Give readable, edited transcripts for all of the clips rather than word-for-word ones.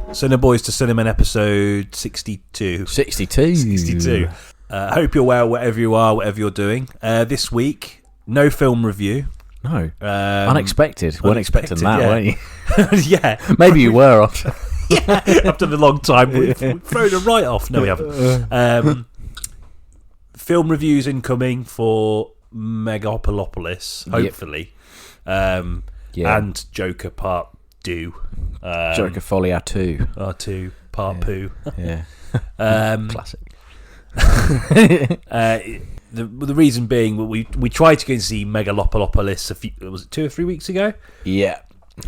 Cineboys to Cinnamon episode 62. 62. Hope you're well, wherever you are, whatever you're doing. This week, no film review. No. Unexpected. Weren't expecting that, yeah. weren't you? Yeah. Maybe you were after. Yeah. After the long time, we've thrown it right off. No, we haven't. Film reviews incoming for Megalopolis, hopefully. And Joker Part 2. Joker Folia 2. R2 Part Poo. Yeah. Classic. The reason being, we tried to go and see Megalopolis was it 2 or 3 weeks ago? Yeah.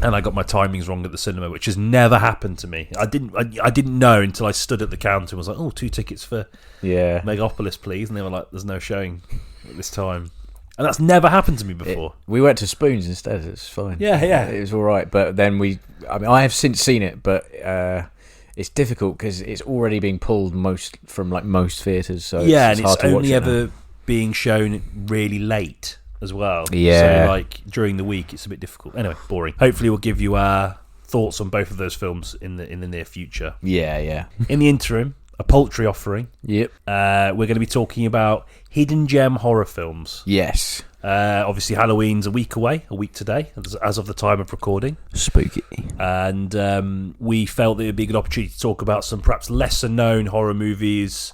And I got my timings wrong at the cinema, which has never happened to me. I didn't know until I stood at the counter and was like, "Oh, 2 tickets for Megalopolis, please." And they were like, "There's no showing at this time," and that's never happened to me before. We went to Spoons instead. It's fine. Yeah, it was all right. But then I have since seen it, but it's difficult because it's already being pulled most theatres. So and hard it's to watch only it ever now. being shown really late as well. Yeah. So like during the week, it's a bit difficult. Anyway, boring. Hopefully, we'll give you our thoughts on both of those films in the near future. Yeah. In the interim, a paltry offering. Yep. We're going to be talking about hidden gem horror films. Yes. Obviously, Halloween's a week today, as of the time of recording. Spooky. And we felt that it would be a good opportunity to talk about some perhaps lesser-known horror movies,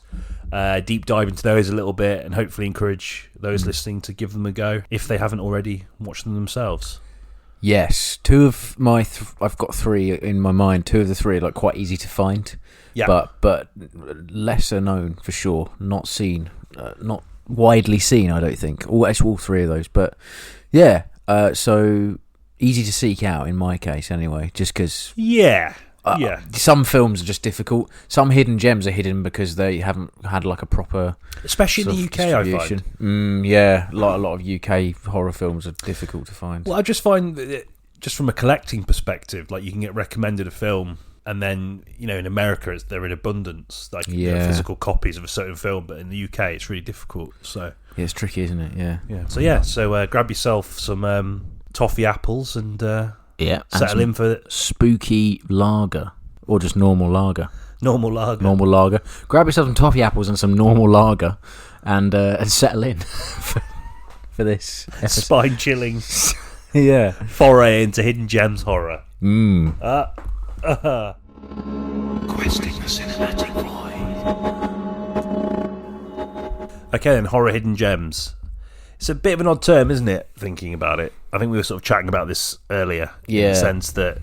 deep dive into those a little bit, and hopefully encourage those listening to give them a go if they haven't already watched them themselves. Yes. 2 of my... I've got 3 in my mind. 2 of the 3 are quite easy to find. Yeah. But lesser known for sure. Not seen. Not widely seen, I don't think. All 3 of those. But yeah, so easy to seek out in my case anyway, just because... Yeah. Some films are just difficult. Some hidden gems are hidden because they haven't had a proper... Especially in the UK, I find. Yeah, a lot of UK horror films are difficult to find. Well, I just find that just from a collecting perspective, you can get recommended a film... And then, in America, they're in abundance, physical copies of a certain film. But in the UK, it's really difficult. So yeah, it's tricky, isn't it? Yeah. So grab yourself some toffee apples and settle in for spooky lager or just normal lager. Normal lager. Grab yourself some toffee apples and some normal lager, and settle in for this spine chilling. Yeah, foray into hidden gems horror. Questing the cinematic void. Okay then, horror hidden gems. It's a bit of an odd term, isn't it, thinking about it? I think we were sort of chatting about this earlier, in the sense that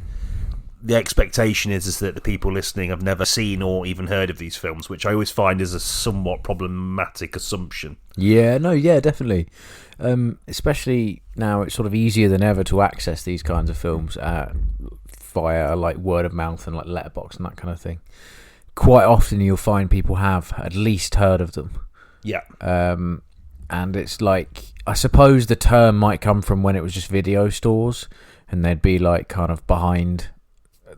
the expectation is that the people listening have never seen or even heard of these films, which I always find is a somewhat problematic assumption. Yeah, definitely. Especially now it's sort of easier than ever to access these kinds of films via word of mouth and letterbox and that kind of thing. Quite often you'll find people have at least heard of them. Yeah. And it's I suppose the term might come from when it was just video stores and they'd be kind of behind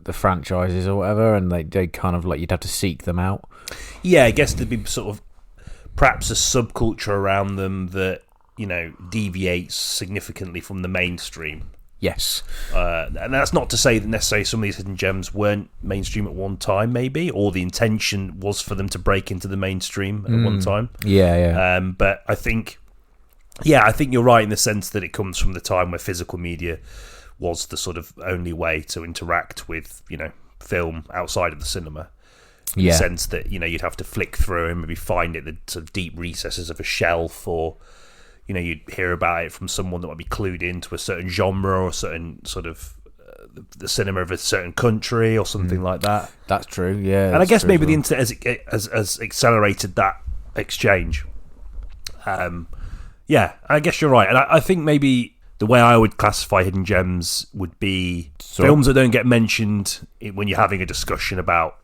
the franchises or whatever, and they kind of you'd have to seek them out. Yeah, I guess there'd be sort of perhaps a subculture around them that, deviates significantly from the mainstream. Yes. And that's not to say that necessarily some of these hidden gems weren't mainstream at one time, maybe, or the intention was for them to break into the mainstream at one time. Yeah. But I think you're right in the sense that it comes from the time where physical media was the sort of only way to interact with, film outside of the cinema. In the sense that, you'd have to flick through and maybe find it in the sort of deep recesses of a shelf, or... you'd hear about it from someone that might be clued into a certain genre or a certain sort of the cinema of a certain country or something like that. That's true, yeah. And I guess maybe the internet has accelerated that exchange. I guess you're right. And I think maybe the way I would classify hidden gems would be films that don't get mentioned when you're having a discussion about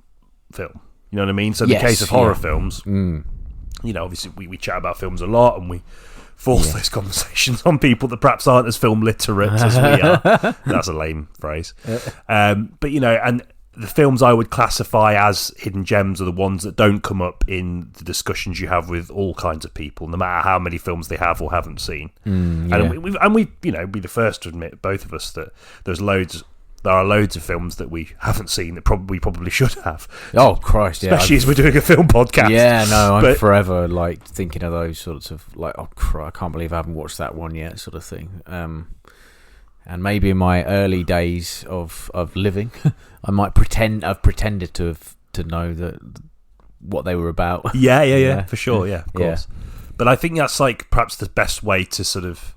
film. You know what I mean? So in the case of horror films, obviously we chat about films a lot and we force those conversations on people that perhaps aren't as film literate as we are. That's a lame phrase. But, and the films I would classify as hidden gems are the ones that don't come up in the discussions you have with all kinds of people, no matter how many films they have or haven't seen. And we be the first to admit, both of us, that there's loads there are loads of films that we haven't seen that we probably should have. Oh Christ, yeah. Especially as we're doing a film podcast. Yeah, no, I'm forever like thinking of those sorts of like, oh I can't believe I haven't watched that one yet, sort of thing. And maybe in my early days of living, I might I've pretended to know what they were about. Yeah, for sure, yeah, of course. Yeah. But I think that's like perhaps the best way to sort of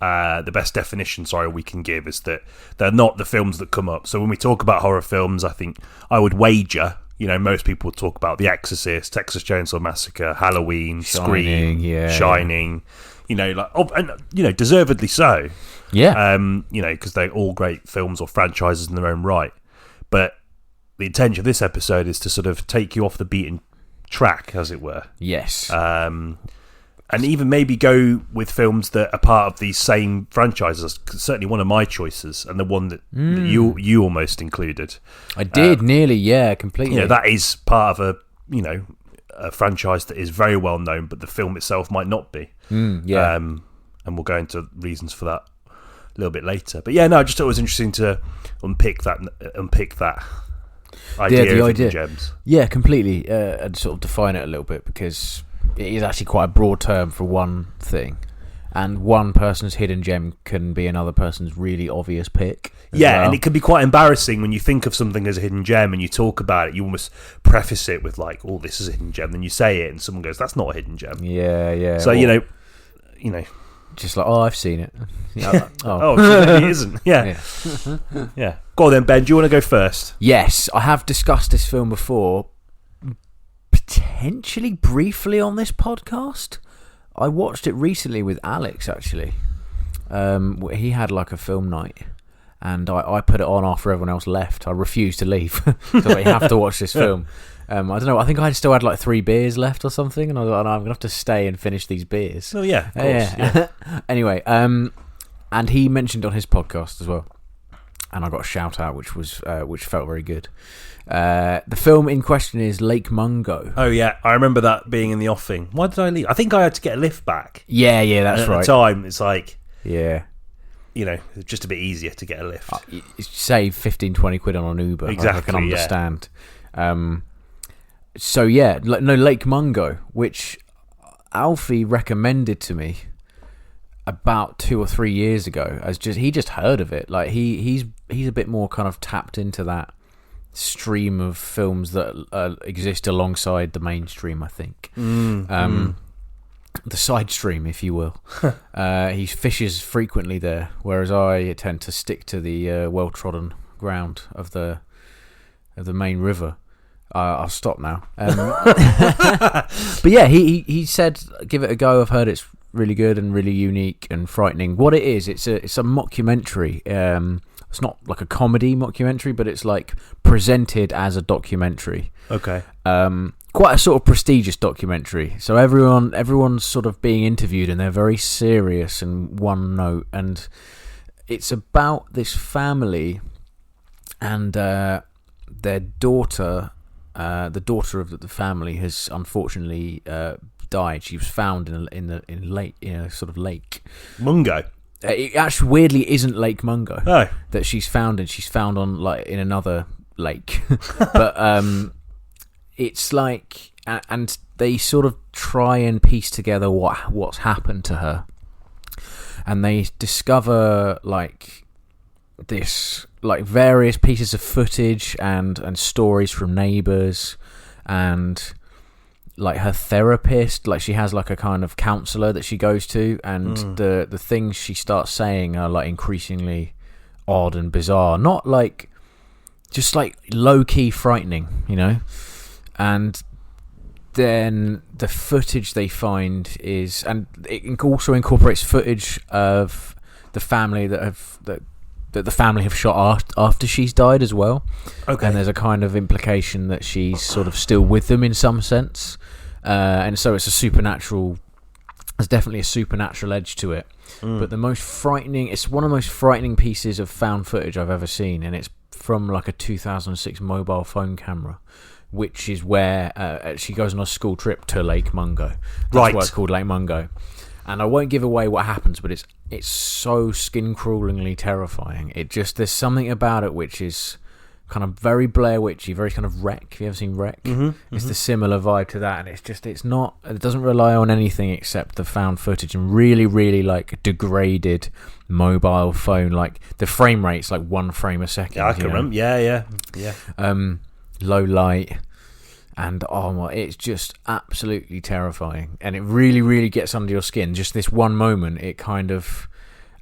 the best definition, we can give is that they're not the films that come up. So when we talk about horror films, I think I would wager, most people would talk about The Exorcist, Texas Chainsaw Massacre, Halloween, Scream, Shining, deservedly so. Yeah. Because they're all great films or franchises in their own right. But the intention of this episode is to sort of take you off the beaten track, as it were. Yes. And even maybe go with films that are part of these same franchises. Certainly one of my choices, and the one that you almost included. I did, nearly, yeah, completely. That is part of a franchise that is very well known, but the film itself might not be. Yeah. And we'll go into reasons for that a little bit later. But yeah, no, I just thought it was interesting to unpick that idea of hidden gems. Yeah, completely, and sort of define it a little bit, because it is actually quite a broad term for one thing, and one person's hidden gem can be another person's really obvious pick. Yeah, and it can be quite embarrassing when you think of something as a hidden gem and you talk about it. You almost preface it with like, "Oh, this is a hidden gem," then you say it, and someone goes, "That's not a hidden gem." Yeah. So just like, "Oh, I've seen it." It isn't. Yeah. Yeah. Go on then, Ben. Do you want to go first? Yes, I have discussed this film before, potentially briefly on this podcast. I watched it recently with Alex, actually. He had like a film night, and I put it on after everyone else left. I refused to leave. So I have to watch this film. I don't know, I think I still had like 3 beers left or something, and I was like, I'm going to have to stay and finish these beers. Oh yeah, of course. Yeah. Anyway, and he mentioned on his podcast as well, and I got a shout out, which felt very good. The film in question is Lake Mungo. Oh yeah, I remember that being in the offing. Why did I leave? I think I had to get a lift back. Yeah, that's right. At the time, it's like, yeah, it's just a bit easier to get a lift. Save 15-20 quid on an Uber. Exactly, I can understand. Yeah. So yeah, no, Lake Mungo, which Alfie recommended to me about 2 or 3 years ago, he just heard of it. Like he's a bit more kind of tapped into that stream of films that exist alongside the mainstream, I think. The side stream, if you will. He fishes frequently there, whereas I tend to stick to the well-trodden ground of the main river. I'll stop now. But yeah, he said give it a go. I've heard it's really good and really unique and frightening. What it is, it's a mockumentary. It's not like a comedy mockumentary, but it's like presented as a documentary. Okay. Quite a sort of prestigious documentary. So everyone's sort of being interviewed, and they're very serious and one note. And it's about this family and their daughter. The daughter of the family has unfortunately died. She was found in a sort of lake. Mungo. It actually weirdly isn't Lake Mungo. Oh. That she's found, and she's found on like in another lake. But it's like, and they sort of try and piece together what's happened to her, and they discover like this, like various pieces of footage and stories from neighbours, and like her therapist, like she has like a kind of counsellor that she goes to, and the things she starts saying are like increasingly odd and bizarre, not like just like low-key frightening, and then the footage they find is, and it also incorporates footage of the family that the family have shot after she's died as well. Okay. And there's a kind of implication that she's sort of still with them in some sense. And so it's there's definitely a supernatural edge to it. But it's one of the most frightening pieces of found footage I've ever seen, and it's from like a 2006 mobile phone camera, which is where she goes on a school trip to Lake Mungo. That's why it's called Lake Mungo. And I won't give away what happens, but it's so skin-crawlingly terrifying. There's something about it which is kind of very Blair Witchy, very kind of Wreck. Have you ever seen Wreck? It's the similar vibe to that, and it doesn't rely on anything except the found footage and really, really like degraded mobile phone. Like the frame rate's like 1 frame a second. Yeah, I can remember. Yeah. Low light. And it's just absolutely terrifying, and it really, really gets under your skin. Just this one moment, it kind of,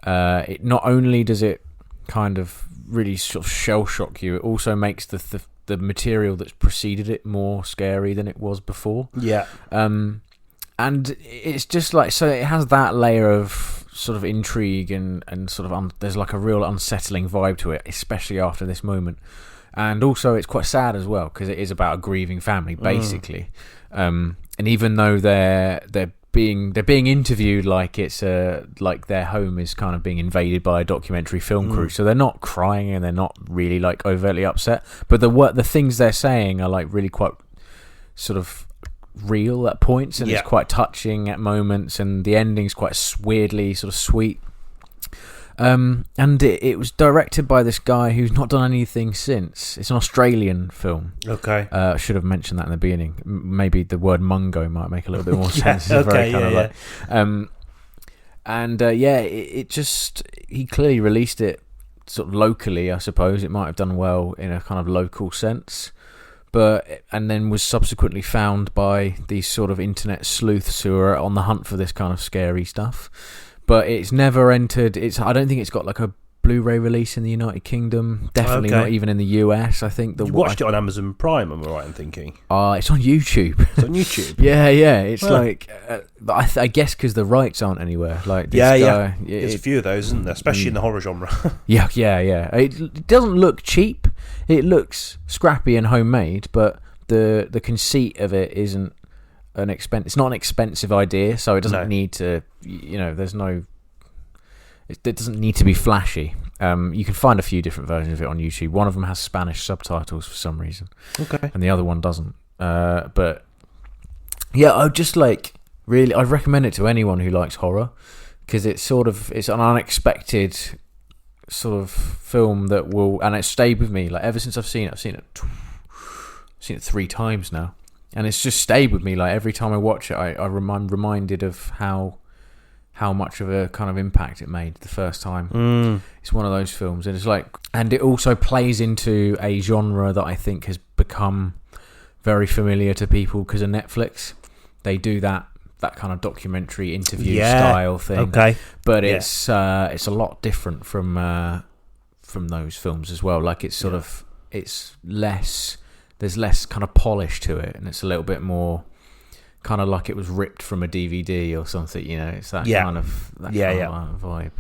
it not only does it kind of really sort of shell shock you, it also makes the material that's preceded it more scary than it was before. Yeah. And it's just like, so it has that layer of sort of intrigue and sort of there's like a real unsettling vibe to it, especially after this moment. And also, it's quite sad as well because it is about a grieving family, basically. And even though they're being interviewed like it's like their home is kind of being invaded by a documentary film crew, so they're not crying and they're not really like overtly upset. But the things they're saying are like really quite sort of real at points, and it's quite touching at moments, and the ending's quite weirdly sort of sweet. And it was directed by this guy who's not done anything since. It's an Australian film. Okay. I should have mentioned that in the beginning. Maybe the word mungo might make a little bit more sense. It's very kind of like, he clearly released it sort of locally, I suppose. It might have done well in a kind of local sense. And then was subsequently found by these sort of internet sleuths who are on the hunt for this kind of scary stuff. But it's never entered. I don't think it's got like a Blu-ray release in the United Kingdom. Definitely not even in the US. I think you watched it on Amazon Prime. Am I right in thinking? It's on YouTube. It's on YouTube. yeah. It's like, I guess because the rights aren't anywhere. Like this guy, there's a few of those, isn't there? Especially in the horror genre. yeah. It doesn't look cheap. It looks scrappy and homemade, but the conceit of it isn't it's not an expensive idea, so it doesn't need to, it doesn't need to be flashy. You can find a few different versions of it on YouTube. One of them has Spanish subtitles for some reason, and the other one doesn't. But yeah, I just like really, I recommend it to anyone who likes horror, because it's an unexpected sort of film that and it's stayed with me like ever since I've seen it. I've seen it 3 times now. And it's just stayed with me. Like every time I watch it, I'm reminded of how much of a kind of impact it made the first time. It's one of those films, and it's like, and it also plays into a genre that I think has become very familiar to people because of Netflix. They do that kind of documentary interview style thing. Okay, but it's a lot different from those films as well. Like it's sort of there's less kind of polish to it, and it's a little bit more kind of like it was ripped from a DVD or something, it's that kind of vibe.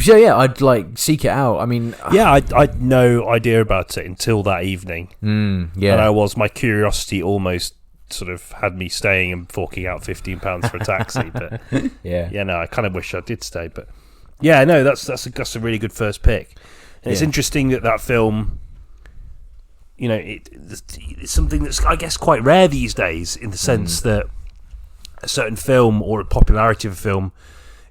So yeah, I'd like seek it out. I mean, I'd no idea about it until that evening. And my curiosity almost sort of had me staying and forking out £15 for a taxi. But I kind of wish I did stay. But that's a really good first pick. And it's interesting that film. It's something that's, I guess, quite rare these days, in the sense that a certain film or a popularity of a film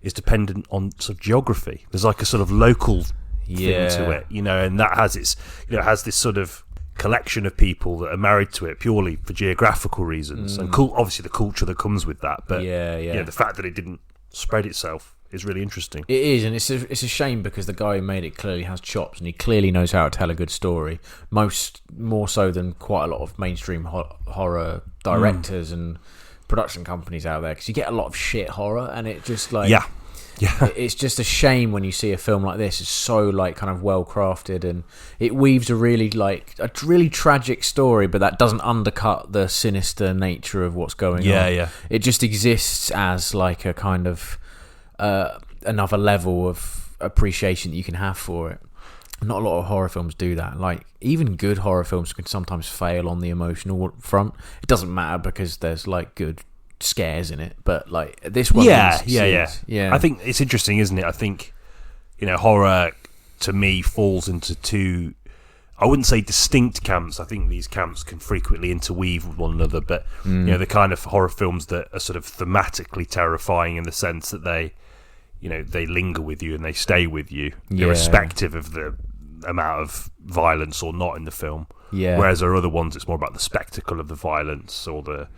is dependent on sort of geography. There's like a sort of local thing to it, and that has it has this sort of collection of people that are married to it purely for geographical reasons, and obviously the culture that comes with that. But the fact that it didn't spread itself is really interesting. It is, and it's a shame because the guy who made it clearly has chops, and he clearly knows how to tell a good story, more so than quite a lot of mainstream horror directors and production companies out there, because you get a lot of shit horror, and it just like it's just a shame when you see a film like this. It's so like kind of well crafted, and it weaves a really tragic story, but that doesn't undercut the sinister nature of what's going on. It just exists as like a kind of another level of appreciation that you can have for it. Not a lot of horror films do that. Like even good horror films can sometimes fail on the emotional front. It doesn't matter because there's like good scares in it, but like this one, yeah. I think it's interesting, isn't it? I think horror to me falls into two I wouldn't say distinct camps. I think these camps can frequently interweave with one another, but the kind of horror films that are sort of thematically terrifying in the sense that they linger with you and they stay with you, irrespective of the amount of violence or not in the film. Yeah. Whereas there are other ones, it's more about the spectacle of the violence or the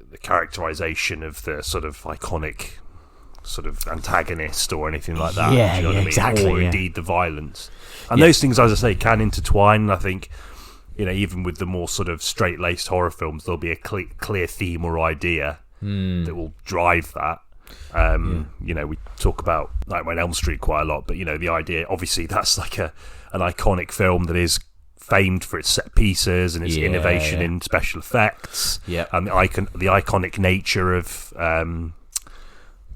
the characterization of the sort of iconic sort of antagonist or anything like that. Yeah, do you know what I mean? exactly. Or indeed the violence. And those things, as I say, can intertwine. And I think, even with the more sort of straight-laced horror films, there'll be a clear theme or idea that will drive that. We talk about Nightmare on Elm Street quite a lot, but the idea, obviously, that's like an iconic film that is famed for its set pieces and its innovation in special effects, and the iconic nature of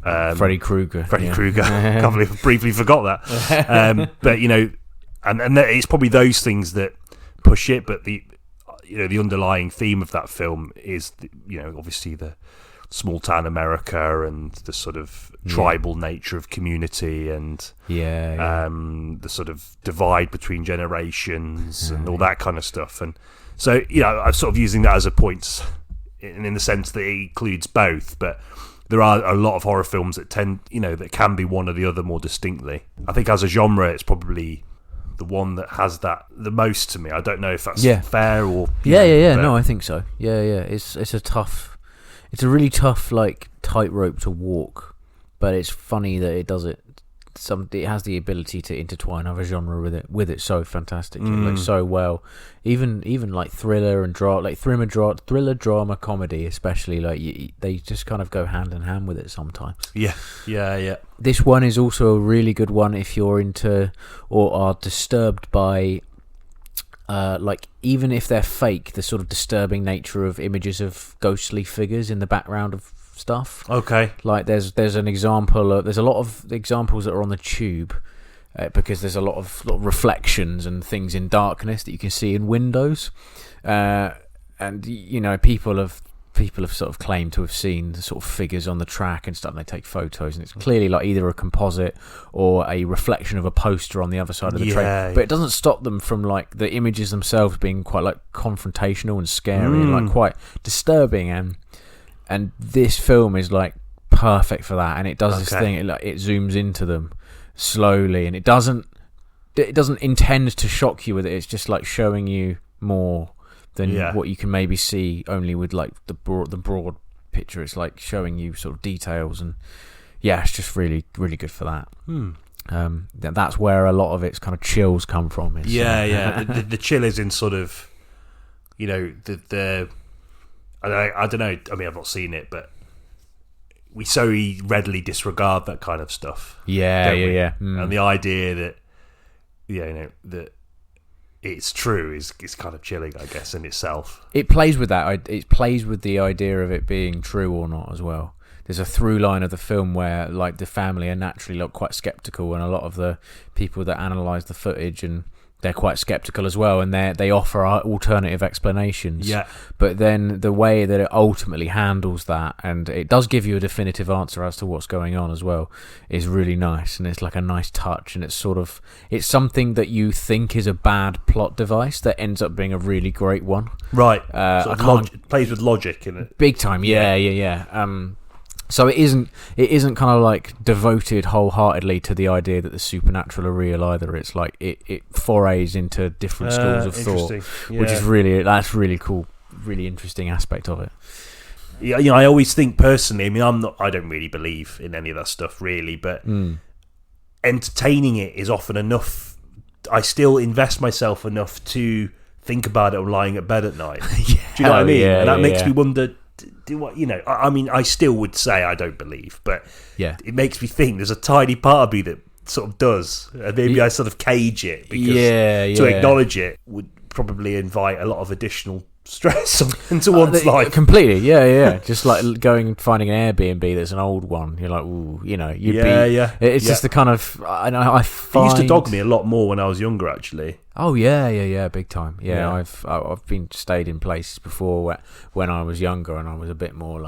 Freddy Krueger. Can't believe I briefly forgot that. But and it's probably those things that push it. But the underlying theme of that film is obviously the small town America and the sort of tribal nature of community and the sort of divide between generations and all that kind of stuff. And so I'm sort of using that as a point in the sense that it includes both, but there are a lot of horror films that that can be one or the other more distinctly. I think as a genre, it's probably the one that has that the most to me. I don't know if that's fair or... No, I think so. It's a really tough, tightrope to walk, but it's funny that it does it. It has the ability to intertwine other genre with it so fantastically, so well. Even like thriller and thriller drama comedy, especially they just kind of go hand in hand with it sometimes. Yeah. This one is also a really good one if you're into or are disturbed by. Even if they're fake, the sort of disturbing nature of images of ghostly figures in the background of stuff. Okay. There's an example. There's a lot of examples that are on the tube because there's a lot of reflections and things in darkness that you can see in windows, and people have sort of claimed to have seen the sort of figures on the track and stuff, and they take photos, and it's clearly either a composite or a reflection of a poster on the other side of the train. But it doesn't stop them from the images themselves being quite confrontational and scary and quite disturbing, and this film is perfect for that, and it does this thing, it zooms into them slowly, and it doesn't intend to shock you with it. It's just showing you more than what you can maybe see only with the broad picture. It's showing you sort of details, and it's just really, really good for that. That's where a lot of its kind of chills come from. The chill is in sort of the I don't know. I mean, I've not seen it, but we so readily disregard that kind of stuff. And the idea that that it's true is kind of chilling, I guess, in itself. It plays with that. It plays with the idea of it being true or not as well. There's a through line of the film where the family are naturally quite skeptical, and a lot of the people that analyse the footage and they're quite skeptical as well, and they offer alternative explanations. Yeah. But then the way that it ultimately handles that, and it does give you a definitive answer as to what's going on as well, is really nice, and it's a nice touch, and it's something that you think is a bad plot device that ends up being a really great one. Right. It plays with logic in it. Big time. Yeah. So it isn't kind of devoted wholeheartedly to the idea that the supernatural are real either. It's it forays into different schools of thought, which is that's really cool, really interesting aspect of it. Yeah, I always think personally. I mean, I don't really believe in any of that stuff really, but entertaining it is often enough. I still invest myself enough to think about it when lying at bed at night. Do you know what I mean? And that makes me wonder. I mean, I still would say I don't believe, but it makes me think there's a tiny part of me that sort of does, and maybe I sort of cage it because to acknowledge it would probably invite a lot of additional stress into one's life. Completely, just going and finding an Airbnb that's an old one. You're ooh, It's just the kind of I find... It used to dog me a lot more when I was younger, actually. Oh yeah, big time. I've been stayed in places before when I was younger, and I was a bit more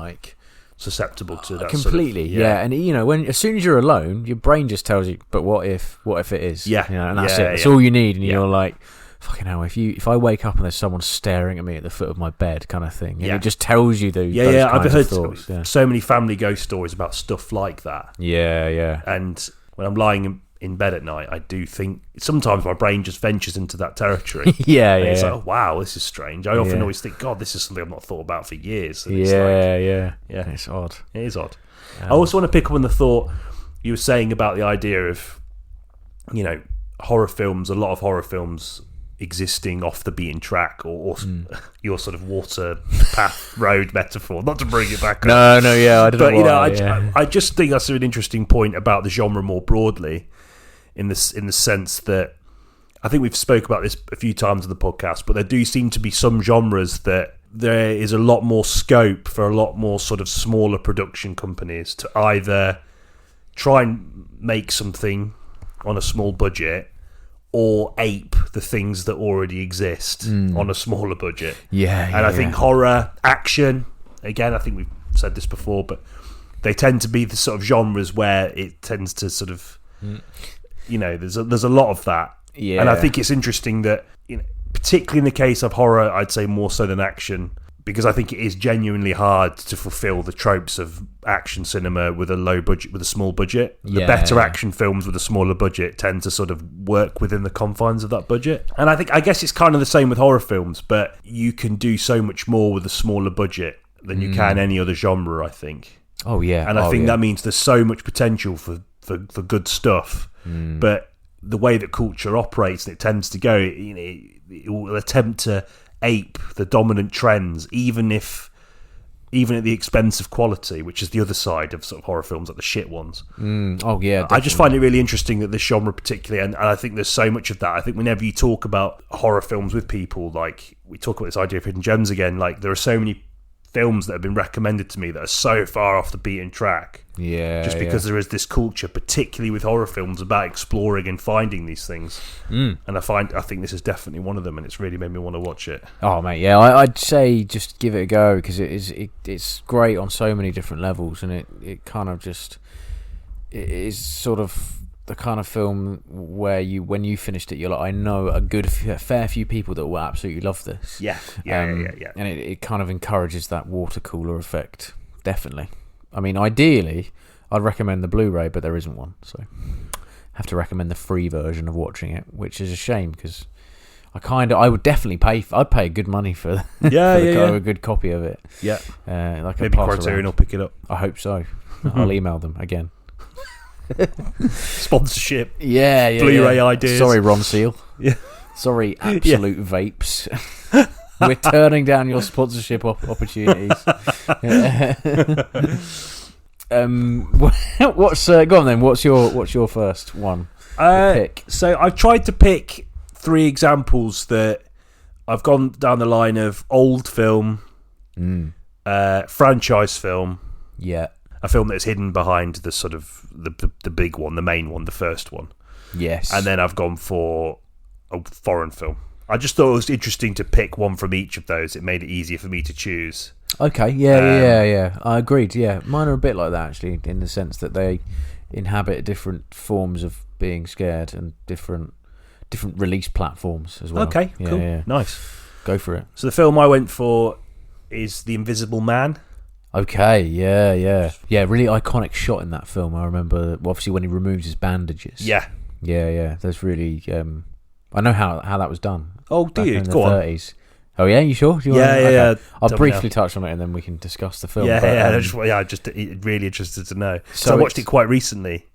susceptible to that. Completely, And when as soon as you're alone, your brain just tells you, "But what if? What if it is?" Yeah, and that's it. That's all you need, and you're like, "Fucking hell!" If I wake up and there's someone staring at me at the foot of my bed, kind of thing, and it just tells you those. I've heard thoughts, so many family ghost stories about stuff like that. Yeah. And when I'm lying in bed at night, I do think sometimes my brain just ventures into that territory. It's like, oh, wow, this is strange. I often always think, God, this is something I've not thought about for years. And It's odd. It is odd. I also want to pick up on the thought you were saying about the idea of, horror films, a lot of horror films existing off the beaten track, or your sort of water path road metaphor. Not to bring it back up. No, I don't know. I just think that's an interesting point about the genre more broadly, in the sense that I think we've spoke about this a few times on the podcast, but there do seem to be some genres that there is a lot more scope for a lot more sort of smaller production companies to either try and make something on a small budget or ape the things that already exist on a smaller budget. I think horror, action, again, I think we've said this before, but they tend to be the sort of genres where it tends to sort of, there's a lot of that. Yeah. And I think it's interesting that, particularly in the case of horror, I'd say more so than action, because I think it is genuinely hard to fulfill the tropes of action cinema with a low budget, with a small budget. The better action films with a smaller budget tend to sort of work within the confines of that budget. And I guess it's kind of the same with horror films, but you can do so much more with a smaller budget than you can any other genre, I think. Oh, yeah. And I think that means there's so much potential for good stuff. But the way that culture operates, and it tends to go, it will attempt to ape the dominant trends, even at the expense of quality, which is the other side of sort of horror films, like the shit ones. Definitely. I just find it really interesting that this genre particularly, and I think there's so much of that. I think whenever you talk about horror films with people, like we talk about this idea of hidden gems again, like there are so many films that have been recommended to me that are so far off the beaten track. Just because there is this culture, particularly with horror films, about exploring and finding these things. And I think this is definitely one of them, and it's really made me want to watch it. Oh mate, I'd say just give it a go, because it's great on so many different levels, and it kind of just, it is sort of the kind of film where when you finished it, you're like, I know a fair few people that will absolutely love this. Yeah. And it kind of encourages that water cooler effect, definitely. I mean, ideally, I'd recommend the Blu-ray, but there isn't one, so I have to recommend the free version of watching it, which is a shame, because I would definitely I'd pay good money for a good copy of it. Yeah. Maybe Criterion will pick it up. I hope so. I'll email them again. Sponsorship. Yeah. Blu-ray ideas. Sorry, Ron Seal. Yeah. Sorry, Absolute Vapes. We're turning down your sponsorship opportunities. Go on then. What's your first one? Pick? So I've tried to pick 3 examples that I've gone down the line of old film, franchise film, a film that's hidden behind the sort of the big one, the main one, the first one. Yes. And then I've gone for a foreign film. I just thought it was interesting to pick one from each of those. It made it easier for me to choose. Okay, yeah. I agreed, yeah. Mine are a bit like that, actually, in the sense that they inhabit different forms of being scared and different release platforms as well. Okay, cool. Yeah. Nice. Go for it. So the film I went for is The Invisible Man. Okay, yeah. Yeah, really iconic shot in that film. I remember, obviously, when he removes his bandages. Yeah. That's really... I know how that was done. Oh, do you? In the Go 30s. Oh, yeah? You sure? Yeah. I'll briefly touch on it and then we can discuss the film. I'm just really interested to know. So I watched it quite recently.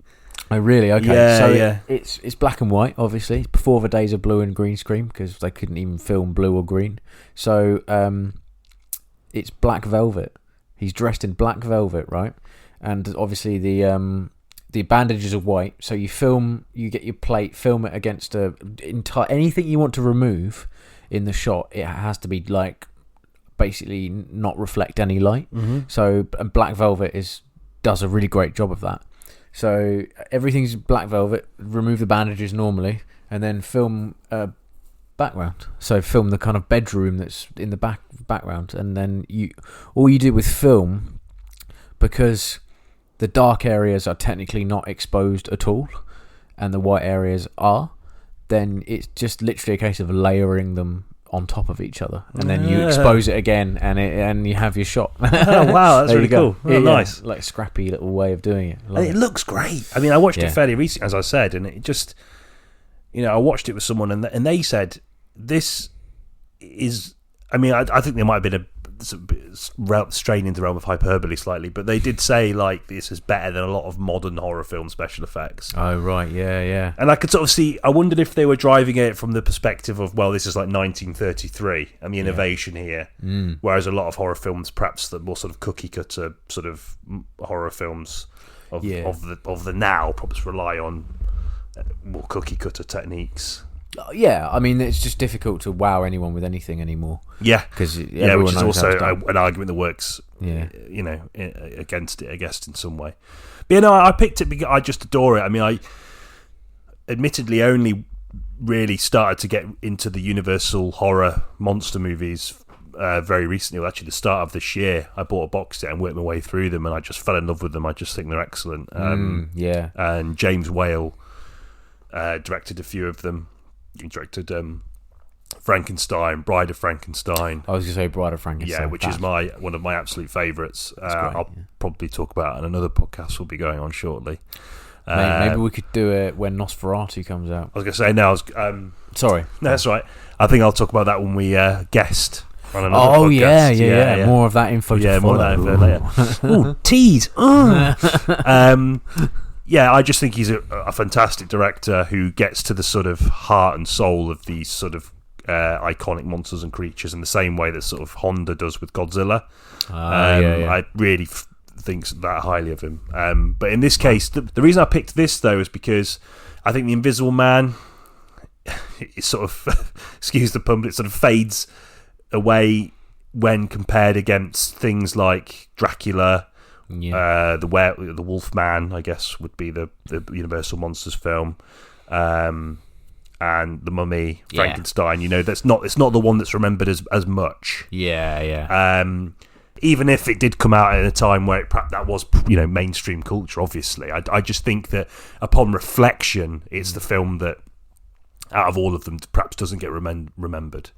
Oh, really? Okay. Yeah. It's black and white, obviously. It's before the days of blue and green screen, because they couldn't even film blue or green. So it's black velvet. He's dressed in black velvet, right? And obviously the bandages are white, so you get your plate, film it against anything you want to remove in the shot. It has to be like basically not reflect any light. Mm-hmm. So black velvet does a really great job of that. So everything's black velvet. Remove the bandages normally, and then film background. So film the kind of bedroom that's in the background, and then all you do with film because the dark areas are technically not exposed at all, and the white areas are, then it's just literally a case of layering them on top of each other, and then you expose it again, and you have your shot. Oh wow, that's really cool. Oh, nice, like a scrappy little way of doing it. And it looks great. I mean, I watched it fairly recently, as I said, and it just, I watched it with someone, and they said this is. I mean, I think there might have been a strain into the realm of hyperbole slightly, but they did say like this is better than a lot of modern horror film special effects. Oh right, yeah. And I could sort of see. I wondered if they were driving it from the perspective of, well, this is like 1933 and the innovation here, whereas a lot of horror films, perhaps the more sort of cookie cutter sort of horror films of the now, probably rely on more cookie cutter techniques. Yeah, I mean, it's just difficult to wow anyone with anything anymore. Yeah, because which is also an argument that works. Against it, I guess, in some way. But I picked it because I just adore it. I mean, I admittedly only really started to get into the Universal horror monster movies very recently. Well, actually, the start of this year, I bought a box set and worked my way through them, and I just fell in love with them. I just think they're excellent. And James Whale directed a few of them. He directed Frankenstein, Bride of Frankenstein. I was going to say Bride of Frankenstein. Yeah, which is one of my absolute favourites. I'll probably talk about in another podcast we'll be going on shortly. Maybe we could do it when Nosferatu comes out. I was going to say now. Sorry. No, that's right. I think I'll talk about that when we guest on another podcast. Yeah. More of that info to follow. More of that info later. Ooh, tease. Yeah, I just think he's a fantastic director who gets to the sort of heart and soul of these sort of iconic monsters and creatures in the same way that sort of Honda does with Godzilla. I really think that highly of him. But in this case, the reason I picked this, though, is because I think The Invisible Man, it sort of, excuse the pun, but it sort of fades away when compared against things like Dracula. The Wolf Man, I guess, would be the Universal Monsters film, and The Mummy, Frankenstein. It's not the one that's remembered as much. Even if it did come out at a time where perhaps that was mainstream culture. Obviously, I just think that upon reflection, it's the film that out of all of them perhaps doesn't get remembered.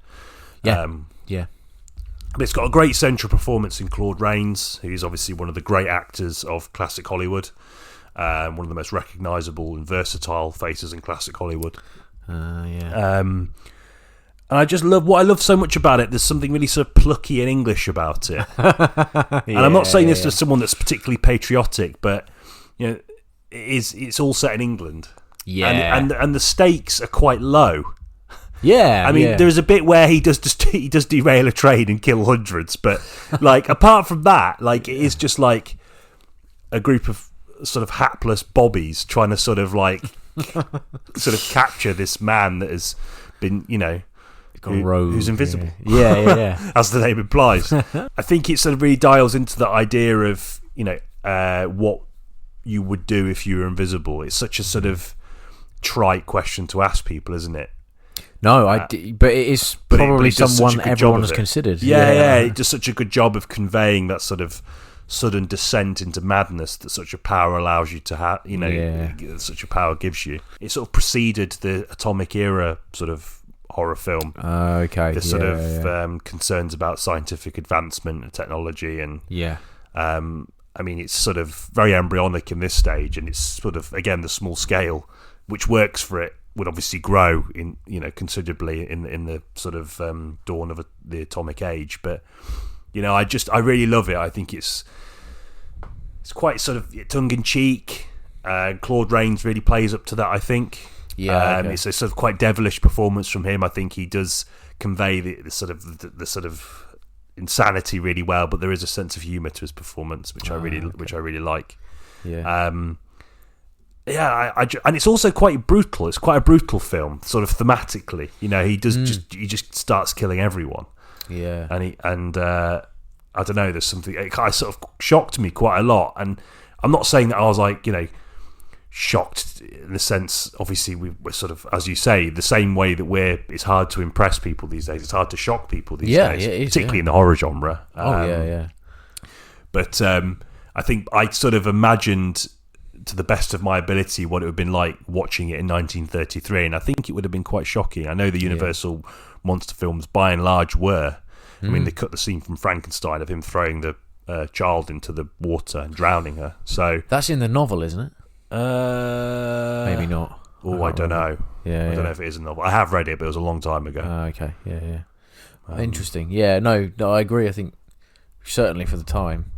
But it's got a great central performance in Claude Rains, who's obviously one of the great actors of classic Hollywood, one of the most recognisable and versatile faces in classic Hollywood. And I just love what I love so much about it. There's something really sort of plucky and English about it. And I'm not saying this to someone that's particularly patriotic, but it's all set in England. And the stakes are quite low. I mean, there's a bit where he does derail a train and kill hundreds, but like apart from that, like it is just like a group of sort of hapless bobbies trying to sort of capture this man that has been, who's invisible. As the name implies. I think it sort of really dials into the idea of what you would do if you were invisible. It's such a sort of trite question to ask people, isn't it? No, but it is probably someone everyone has considered. It does such a good job of conveying that sort of sudden descent into madness that such a power allows you to have. Such a power gives you. It sort of preceded the Atomic Era sort of horror film. The sort of concerns about scientific advancement and technology, and I mean, it's sort of very embryonic in this stage, and it's sort of again the small scale, which works for it. Would obviously grow in considerably in the sort of dawn of the atomic age, but I really love it. I think it's quite sort of tongue in cheek. Claude Rains really plays up to that. I think it's a sort of quite devilish performance from him. I think he does convey the sort of insanity really well, but there is a sense of humour to his performance, which I really like. And it's also quite brutal. It's quite a brutal film, sort of thematically. He does he just starts killing everyone. And I don't know. There's something. It kind of sort of shocked me quite a lot. And I'm not saying that I was like shocked in the sense. Obviously, we're sort of, as you say, the same way that it's hard to impress people these days. It's hard to shock people these days, particularly in the horror genre. But I think I sort of imagined, to the best of my ability, what it would have been like watching it in 1933, and I think it would have been quite shocking. I know the Universal monster films, by and large, were. I mean, they cut the scene from Frankenstein of him throwing the child into the water and drowning her. So that's in the novel, isn't it? Maybe not. Oh, I don't know. Yeah, I don't know if it is a novel. I have read it, but it was a long time ago. Okay, yeah. Interesting. Yeah, no, I agree. I think certainly for the time,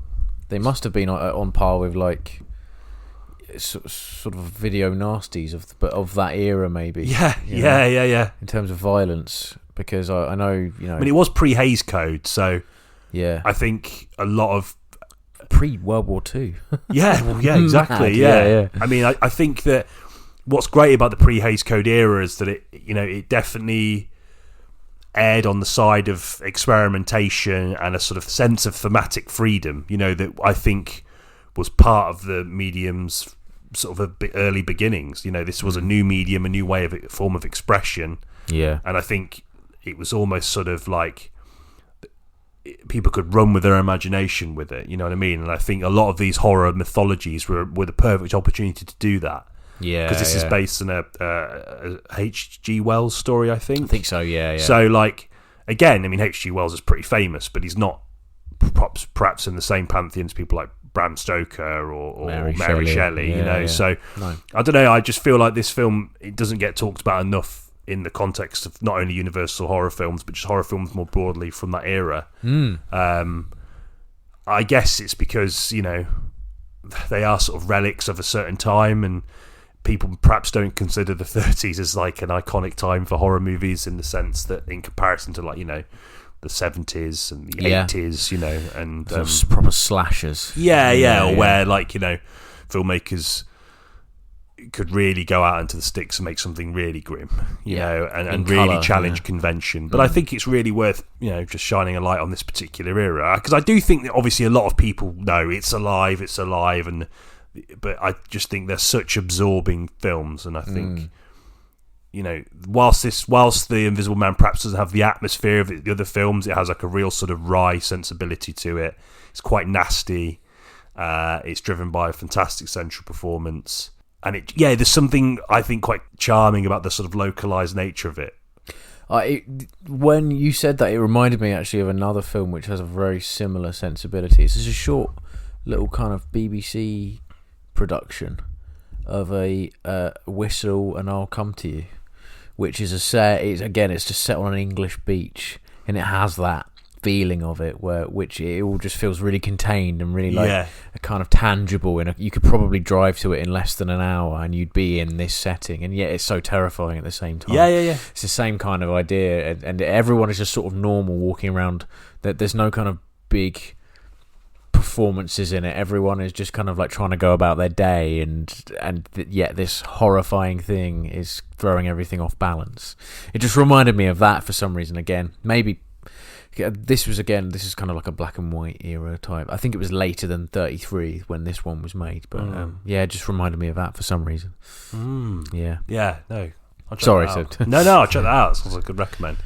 they must have been on par with like sort of video nasties of that era, maybe. Yeah. In terms of violence, because I know, you know. I mean, it was pre-Hays Code, so yeah, I think a lot of pre-World War II. Yeah, exactly. Yeah. I mean, I think that what's great about the pre-Hays Code era is that it definitely aired on the side of experimentation and a sort of sense of thematic freedom, that I think was part of the medium's sort of a bit early beginnings. This was a new medium, a new form of expression. Yeah. And I think it was almost sort of like people could run with their imagination with it, you know what I mean? And I think a lot of these horror mythologies were the perfect opportunity to do that. Yeah, because this is based on a H.G. Wells story, I think. I think so, yeah. So, like, again, I mean, H.G. Wells is pretty famous, but he's not perhaps in the same pantheon as people like Bram Stoker or Mary Shelley, So, no. I don't know, I just feel like this film, it doesn't get talked about enough in the context of not only Universal horror films, but just horror films more broadly from that era. I guess it's because, they are sort of relics of a certain time, and people perhaps don't consider the 30s as like an iconic time for horror movies, in the sense that in comparison to, like, the 70s and the 80s, and proper slashers. Where like, filmmakers could really go out into the sticks and make something really grim, and really colour, challenge convention. But I think it's really worth, just shining a light on this particular era, because I do think that obviously a lot of people know it's alive, but I just think they're such absorbing films, and I think, whilst The Invisible Man perhaps doesn't have the atmosphere of the other films, it has like a real sort of wry sensibility to it. It's quite nasty. It's driven by a fantastic central performance. And there's something I think quite charming about the sort of localized nature of it. When you said that, it reminded me actually of another film which has a very similar sensibility. It's just a short little kind of BBC production of a Whistle and I'll Come to You, which is it's just set on an English beach, and it has that feeling of it which it all just feels really contained and really like a kind of tangible, you could probably drive to it in less than an hour and you'd be in this setting, and yet it's so terrifying at the same time. It's the same kind of idea, and everyone is just sort of normal walking around. That there's no kind of big performances in it. Everyone is just kind of like trying to go about their day, and yet this horrifying thing is throwing everything off balance. It just reminded me of that for some reason. Again, maybe this is kind of like a black and white era type. I think it was later than 33 when this one was made, but it just reminded me of that for some reason. No, I'll check sorry that out. No, I'll check that out. Sounds like a good recommend.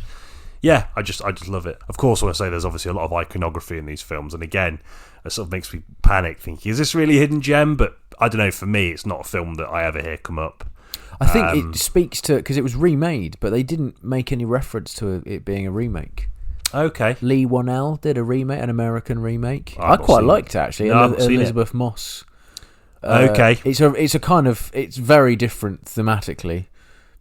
I just love it. Of course, I want to say there's obviously a lot of iconography in these films, and again, it sort of makes me panic thinking, is this really a hidden gem? But I don't know, for me it's not a film that I ever hear come up. I think it speaks to, because it was remade, but they didn't make any reference to it being a remake. Okay. Lee Whannell did an American remake. I quite liked it, actually. Elizabeth Moss. Okay. It's very different thematically,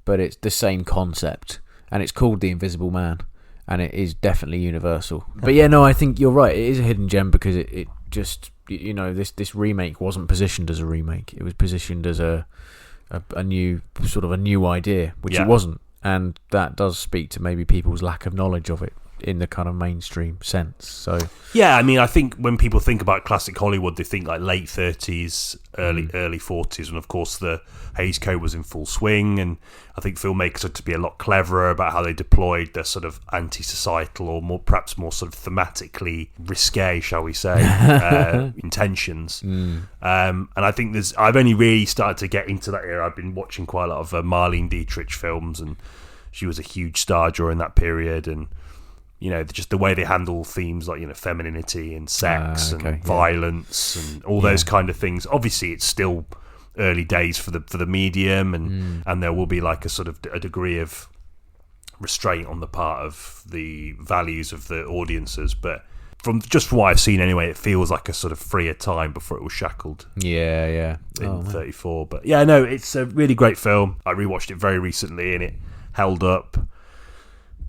but it's the same concept, and it's called The Invisible Man, and it is definitely Universal. But I think you're right. It is a hidden gem because it just, this remake wasn't positioned as a remake. It was positioned as a new idea, which it wasn't, and that does speak to maybe people's lack of knowledge of it in the kind of mainstream sense. So I mean, I think when people think about classic Hollywood, they think like late 30s, early 40s, and of course the Hays Code was in full swing, and I think filmmakers had to be a lot cleverer about how they deployed their sort of anti-societal or perhaps more sort of thematically risque, shall we say, intentions. And I think I've only really started to get into that era. I've been watching quite a lot of Marlene Dietrich films, and she was a huge star during that period, and just the way they handle themes like femininity and sex and violence and all those kind of things. Obviously, it's still early days for the medium, and there will be like a sort of a degree of restraint on the part of the values of the audiences, but from what I've seen anyway, it feels like a sort of freer time before it was shackled. In 34. But yeah, no, it's a really great film. I rewatched it very recently and it held up.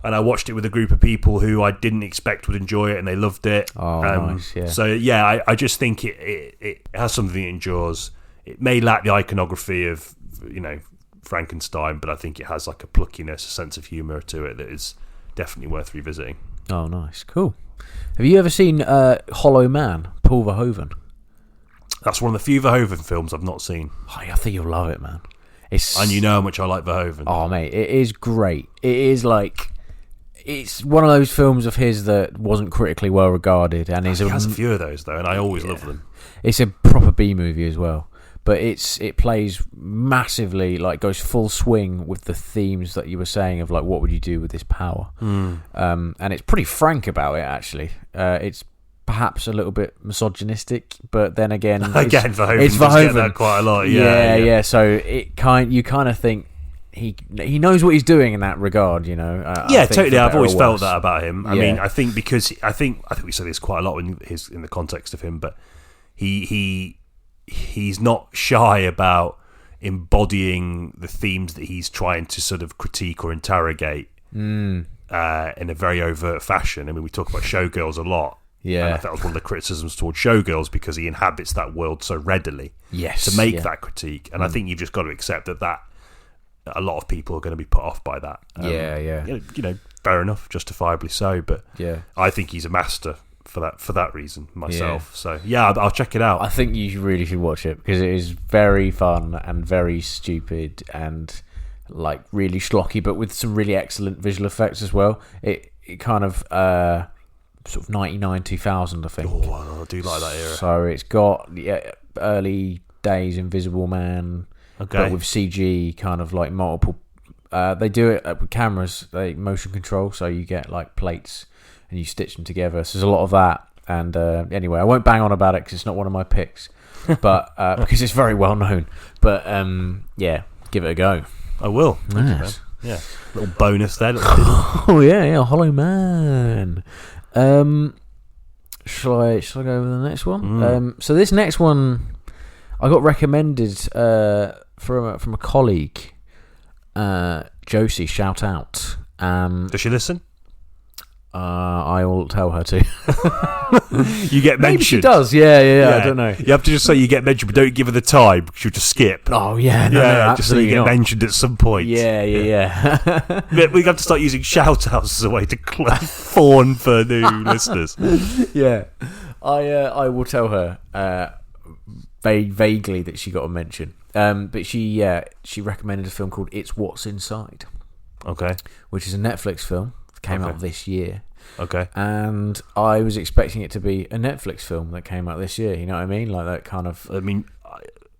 And I watched it with a group of people who I didn't expect would enjoy it, and they loved it. Nice, yeah. So yeah, I just think it has something that endures. It may lack the iconography of Frankenstein, but I think it has like a pluckiness, a sense of humour to it that is definitely worth revisiting. Oh, nice, cool. Have you ever seen Hollow Man, Paul Verhoeven? That's one of the few Verhoeven films I've not seen. Oh, I think you'll love it, man. And you know how much I like Verhoeven. Oh, mate, it is great. It is like... It's one of those films of his that wasn't critically well regarded, and he has a few of those though, and I always love them. It's a proper B movie as well, but it plays massively, like goes full swing with the themes that you were saying of like what would you do with this power, and it's pretty frank about it actually. It's perhaps a little bit misogynistic, but then again, Verhoeven it's does Verhoeven get that quite a lot. Yeah. So you kind of think. He knows what he's doing in that regard, Totally. I've always felt that about him. I mean, I think we say this quite a lot in the context of him, but he's not shy about embodying the themes that he's trying to sort of critique or interrogate in a very overt fashion. I mean, we talk about Showgirls a lot. Yeah, and I think that was one of the criticisms towards Showgirls because he inhabits that world so readily. Yes, to make that critique, and I think you've just got to accept that. A lot of people are going to be put off by that. Fair enough, justifiably so. But I think he's a master for that reason myself. Yeah. So yeah, I'll check it out. I think you really should watch it because it is very fun and very stupid and like really schlocky, but with some really excellent visual effects as well. It kind of sort of 99, 2000, I think. Oh, I do like that era. So it's got early days Invisible Man. Okay. But with CG, kind of like multiple. They do it with cameras, motion control, so you get like plates and you stitch them together. So there's a lot of that. And anyway, I won't bang on about it because it's not one of my picks, but because it's very well known. But give it a go. I will. Yes. Yeah, little bonus there. Oh yeah, Hollow Man. Shall I go with the next one? So this next one, I got recommended from a colleague, Josie. Shout out. Does she listen? I will tell her to. You get mentioned. Maybe she does. Yeah. I don't know. You have to just say you get mentioned, but don't give her the time. She'll just skip. Oh yeah, just so you get mentioned at some point. Yeah. We have to start using shout outs as a way to fawn for new listeners. Yeah, I will tell her vaguely that she got a mention. But she recommended a film called It's What's Inside. Okay. Which is a Netflix film. Came out this year. Okay. And I was expecting it to be a Netflix film that came out this year. You know what I mean? Like that kind of. I mean,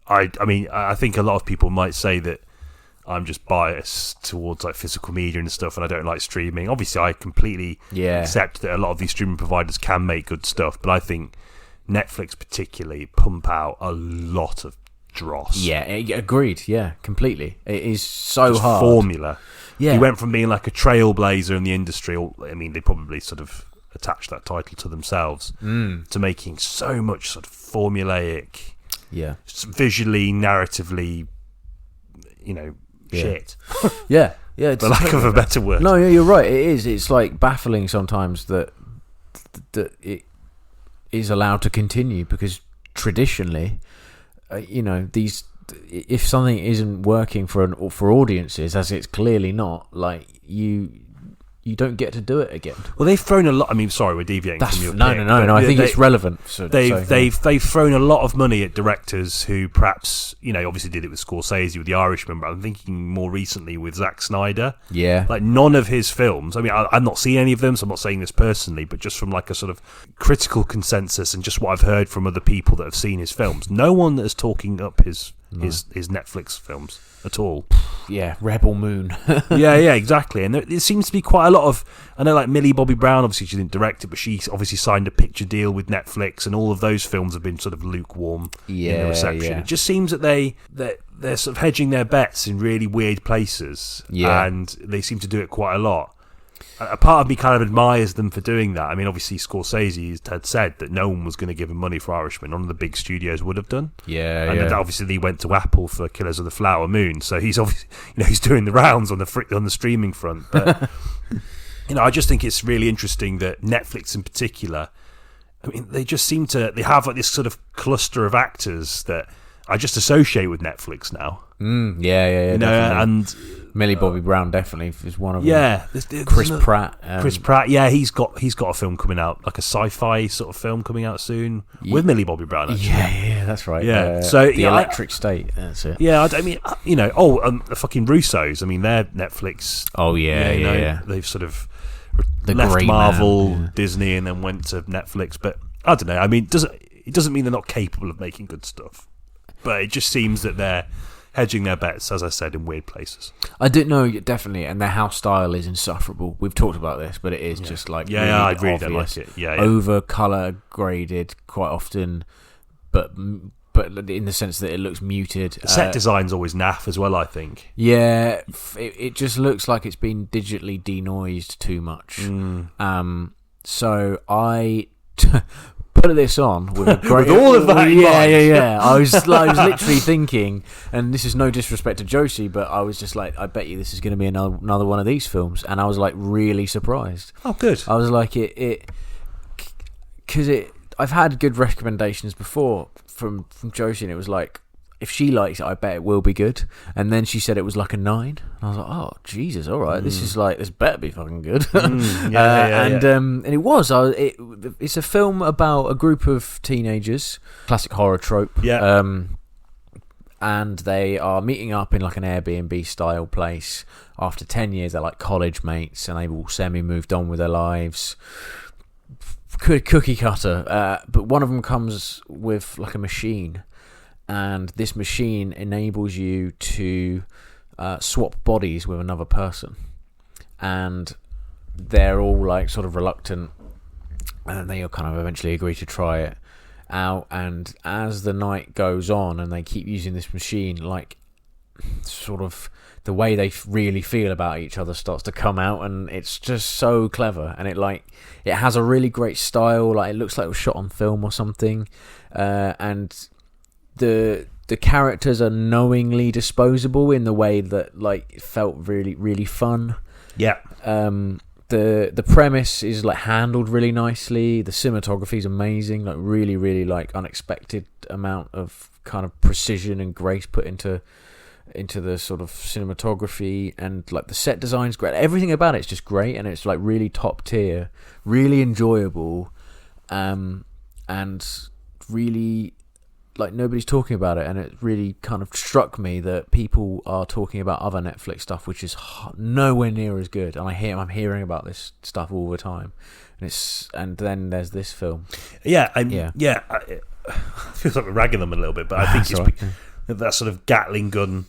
I think a lot of people might say that I'm just biased towards like physical media and stuff, and I don't like streaming. Obviously, I completely accept that a lot of these streaming providers can make good stuff, but I think Netflix particularly pump out a lot of dross. Yeah, agreed. Yeah, completely. It is so just hard. Formula. Yeah. He went from being like a trailblazer in the industry, I mean, they probably sort of attached that title to themselves, to making so much sort of formulaic, visually, narratively, shit. Yeah. For lack of a better word. No, you're right. It is. It's like baffling sometimes that it is allowed to continue because traditionally, these. If something isn't working for audiences, as it's clearly not, like you don't get to do it again. Well, they've thrown a lot. I mean, sorry, we're deviating from your pick. No. I think it's relevant. They've thrown a lot of money at directors who perhaps obviously did it with Scorsese with The Irishman, but I'm thinking more recently with Zack Snyder. Yeah, like none of his films. I mean, I've not seen any of them, so I'm not saying this personally, but just from like a sort of critical consensus and just what I've heard from other people that have seen his films, no one that is talking up his his Netflix films at all. Yeah, Rebel Moon. yeah, exactly. And there seems to be quite a lot of. I know, like Millie Bobby Brown. Obviously, she didn't direct it, but she obviously signed a picture deal with Netflix, and all of those films have been sort of lukewarm in the reception. Yeah. It just seems that they're sort of hedging their bets in really weird places, and they seem to do it quite a lot. A part of me kind of admires them for doing that. I mean, obviously, Scorsese had said that no one was going to give him money for Irishman. None of the big studios would have done. And obviously, he went to Apple for Killers of the Flower Moon. So he's obviously, he's doing the rounds on the streaming front. But I just think it's really interesting that Netflix, in particular, I mean, they just seem to have like this sort of cluster of actors that I just associate with Netflix now. And Millie Bobby Brown definitely is one of them. Yeah, Chris Pratt. Chris Pratt, yeah, he's got a film coming out, like a sci-fi sort of film coming out soon with Millie Bobby Brown. Actually. Yeah, that's right. Yeah, so the Electric State. That's it. Yeah, I mean, the fucking Russos. I mean, they're Netflix. Oh yeah. They've sort of the left Grey Marvel, Man, Disney, and then went to Netflix. But I don't know. I mean, it doesn't mean they're not capable of making good stuff, but it just seems that they're hedging their bets, as I said, in weird places. I do know, definitely, and their house style is insufferable. We've talked about this, but it is just like I really don't like it. Over colour graded quite often, but in the sense that it looks muted. The set design's always naff as well, I think. Yeah, it just looks like it's been digitally denoised too much. So I put this on with a great with all of that in mind. Yeah. I was literally thinking, and this is no disrespect to Josie, but I was just like, I bet you this is going to be another one of these films, and I was like really surprised. Oh, good. I was like because I've had good recommendations before from Josie, and it was like, if she likes it, I bet it will be good. And then she said it was like a 9. And I was like, oh Jesus, all right, this better be fucking good. And it was. It's a film about a group of teenagers, classic horror trope. Yeah. And they are meeting up in like an Airbnb style place. After 10 years, they're like college mates, and they've all semi moved on with their lives. Cookie cutter. But one of them comes with like a machine. And this machine enables you to swap bodies with another person, and they're all like sort of reluctant, and they kind of eventually agree to try it out. And as the night goes on, and they keep using this machine, like sort of the way they really feel about each other starts to come out, and it's just so clever. And it has a really great style. Like it looks like it was shot on film or something, and the characters are knowingly disposable in the way that like it felt really really fun. Yeah. The premise is like handled really nicely. The cinematography is amazing. Like really really like unexpected amount of kind of precision and grace put into the sort of cinematography, and like the set design's great. Everything about it's just great, and it's like really top tier, really enjoyable, and really. Like nobody's talking about it, and it really kind of struck me that people are talking about other Netflix stuff which is nowhere near as good. And I'm hearing about this stuff all the time, and then there's this film. It feels like we're ragging them a little bit, but I think it's right. that sort of Gatling gun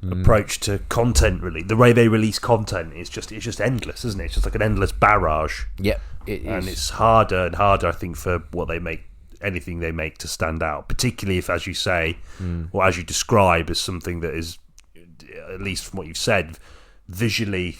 approach to content. Really, the way they release content is just endless, isn't it? It's just like an endless barrage. Yep, it is. And it's harder and harder, I think, for what they make. Anything they make to stand out, particularly if, as you say, or as you describe, as something that is, at least from what you've said, visually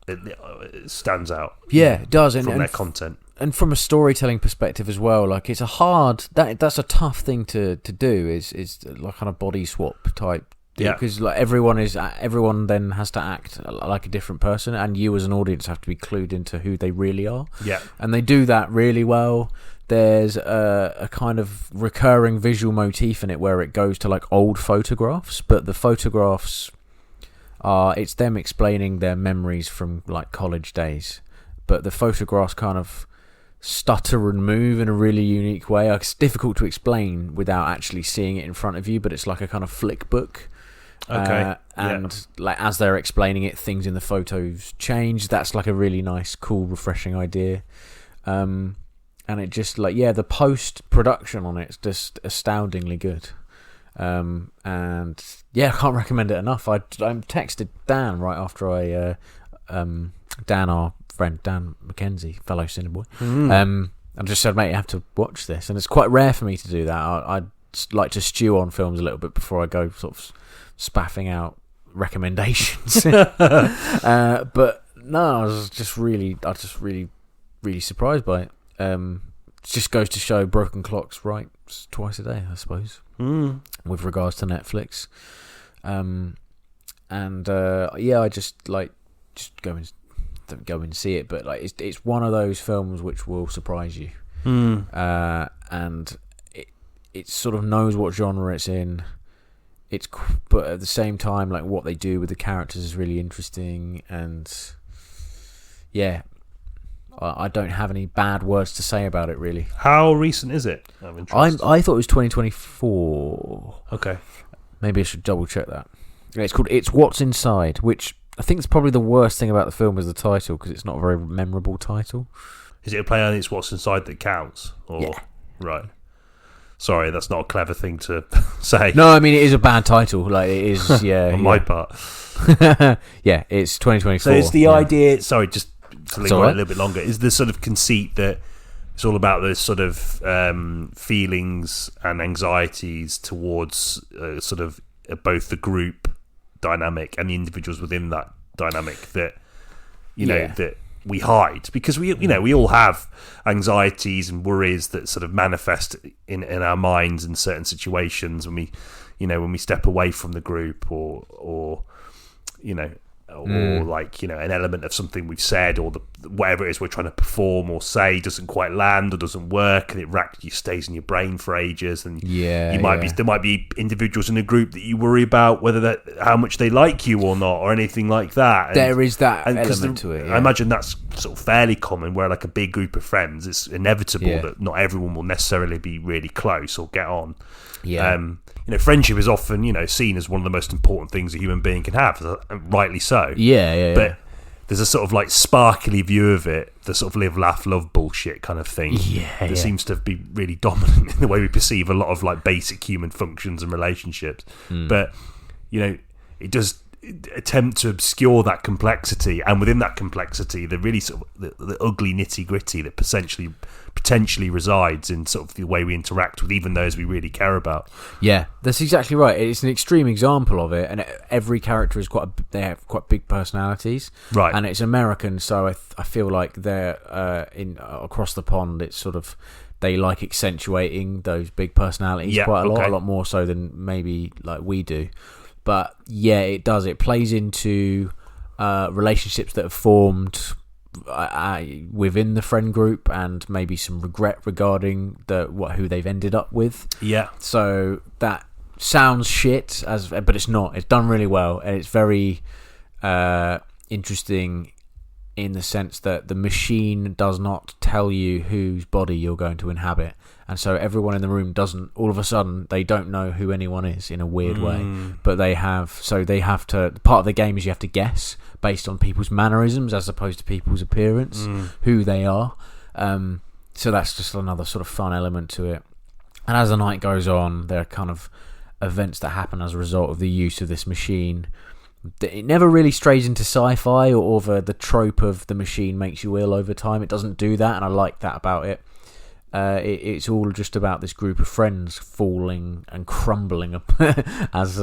it stands out. Yeah, it does, from their content, and from a storytelling perspective as well. Like it's that's a tough thing to do. Is like kind of body swap type. Yeah, because like everyone then has to act like a different person, and you as an audience have to be clued into who they really are. Yeah, and they do that really well. There's a kind of recurring visual motif in it where it goes to like old photographs, but the photographs it's them explaining their memories from like college days, but the photographs kind of stutter and move in a really unique way. It's difficult to explain without actually seeing it in front of you, but it's like a kind of flick book. Okay. Like as they're explaining it, things in the photos change. That's like a really nice, cool, refreshing idea. And it just like the post production on it's just astoundingly good. And yeah, I can't recommend it enough. I texted Dan right after Dan, our friend Dan McKenzie, fellow Cineboy, and just said, mate, you have to watch this. And it's quite rare for me to do that. I'd like to stew on films a little bit before I go sort of spaffing out recommendations. But no, I was just really surprised by it. It just goes to show broken clocks right twice a day, I suppose, with regards to Netflix. I just go and see it, but like it's one of those films which will surprise you, and it sort of knows what genre it's in. But at the same time, like what they do with the characters is really interesting, and yeah, I don't have any bad words to say about it, really. How recent is it? I thought it was 2024. Okay. Maybe I should double check that. It's called It's What's Inside, which I think is probably the worst thing about the film is the title, because it's not a very memorable title. Is it a play on It's What's Inside that counts? Or, yeah. Right. Sorry, that's not a clever thing to say. No, I mean, it is a bad title. Like, it is, yeah. On my part. Yeah, it's 2024. So it's the idea... Sorry, just to linger on a little bit longer. Is the sort of conceit that it's all about those sort of feelings and anxieties towards sort of both the group dynamic and the individuals within that dynamic that, you know, that we hide, because we all have anxieties and worries that sort of manifest in our minds in certain situations when we step away from the group, or like, an element of something we've said, or whatever it is we're trying to perform or say doesn't quite land or doesn't work, and it stays in your brain for ages. And there might be individuals in a group that you worry about whether how much they like you or not, or anything like that. And there is that element to it. Yeah. I imagine that's sort of fairly common, where like a big group of friends, it's inevitable that not everyone will necessarily be really close or get on. Yeah. Friendship is often, seen as one of the most important things a human being can have, rightly so. Yeah. But there's a sort of like sparkly view of it, the sort of live, laugh, love bullshit kind of thing. That seems to be really dominant in the way we perceive a lot of like basic human functions and relationships. But, it does attempt to obscure that complexity, and within that complexity, the really sort of the ugly nitty gritty that potentially resides in sort of the way we interact with even those we really care about. Yeah, that's exactly right. It's an extreme example of it, and every character is they have quite big personalities, right? And it's American, so I feel like they're across the pond. It's sort of, they like accentuating those big personalities quite a lot more so than maybe like we do. But yeah, it does. It plays into relationships that have formed within the friend group, and maybe some regret regarding who they've ended up with. Yeah. So that sounds shit, but it's not. It's done really well, and it's very interesting in the sense that the machine does not tell you whose body you're going to inhabit. And so everyone in the room doesn't, all of a sudden, they don't know who anyone is in a weird way. But they have to, part of the game is you have to guess based on people's mannerisms as opposed to people's appearance, who they are. So that's just another sort of fun element to it. And as the night goes on, there are kind of events that happen as a result of the use of this machine. It never really strays into sci-fi or the trope of the machine makes you ill over time. It doesn't do that, and I like that about it. It's all just about this group of friends falling and crumbling as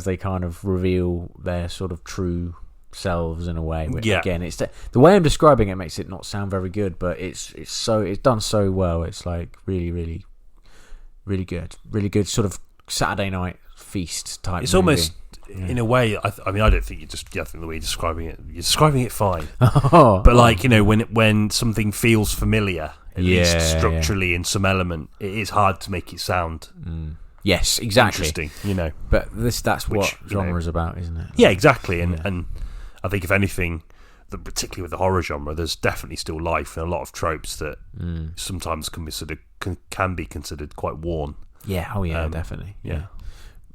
they kind of reveal their sort of true selves in a way. Which, again, it's the way I'm describing it makes it not sound very good, but it's done so well. It's like really, really, really good sort of Saturday night feast type. It's movie. Almost. Yeah. In a way, I mean, I don't think I think the way you're describing it fine. But like, when something feels familiar, at least structurally in some element, it is hard to make it sound. Yes, exactly. Interesting, But that's what genre is about, isn't it? Yeah, exactly. And I think if anything, particularly with the horror genre, there's definitely still life in a lot of tropes that sometimes can be considered quite worn. Yeah. Oh yeah, definitely. Yeah.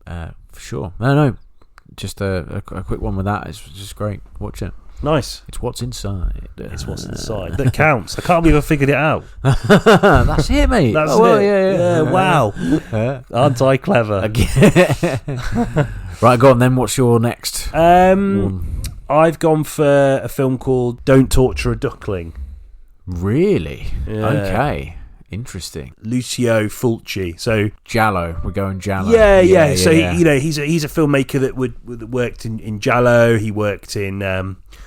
For sure. No. Just a quick one with that. It's just great. Watch it. Nice. It's what's inside. It's what's inside that counts. I can't believe I figured it out. That's it, mate. That's well, it. Yeah. Wow. Aren't I clever? Right, go on then. What's your next? I've gone for a film called Don't Torture a Duckling. Really? Yeah. Okay. Interesting. Lucio Fulci. So Giallo. We're going Giallo. Yeah. So he's a filmmaker that worked in Giallo. He worked in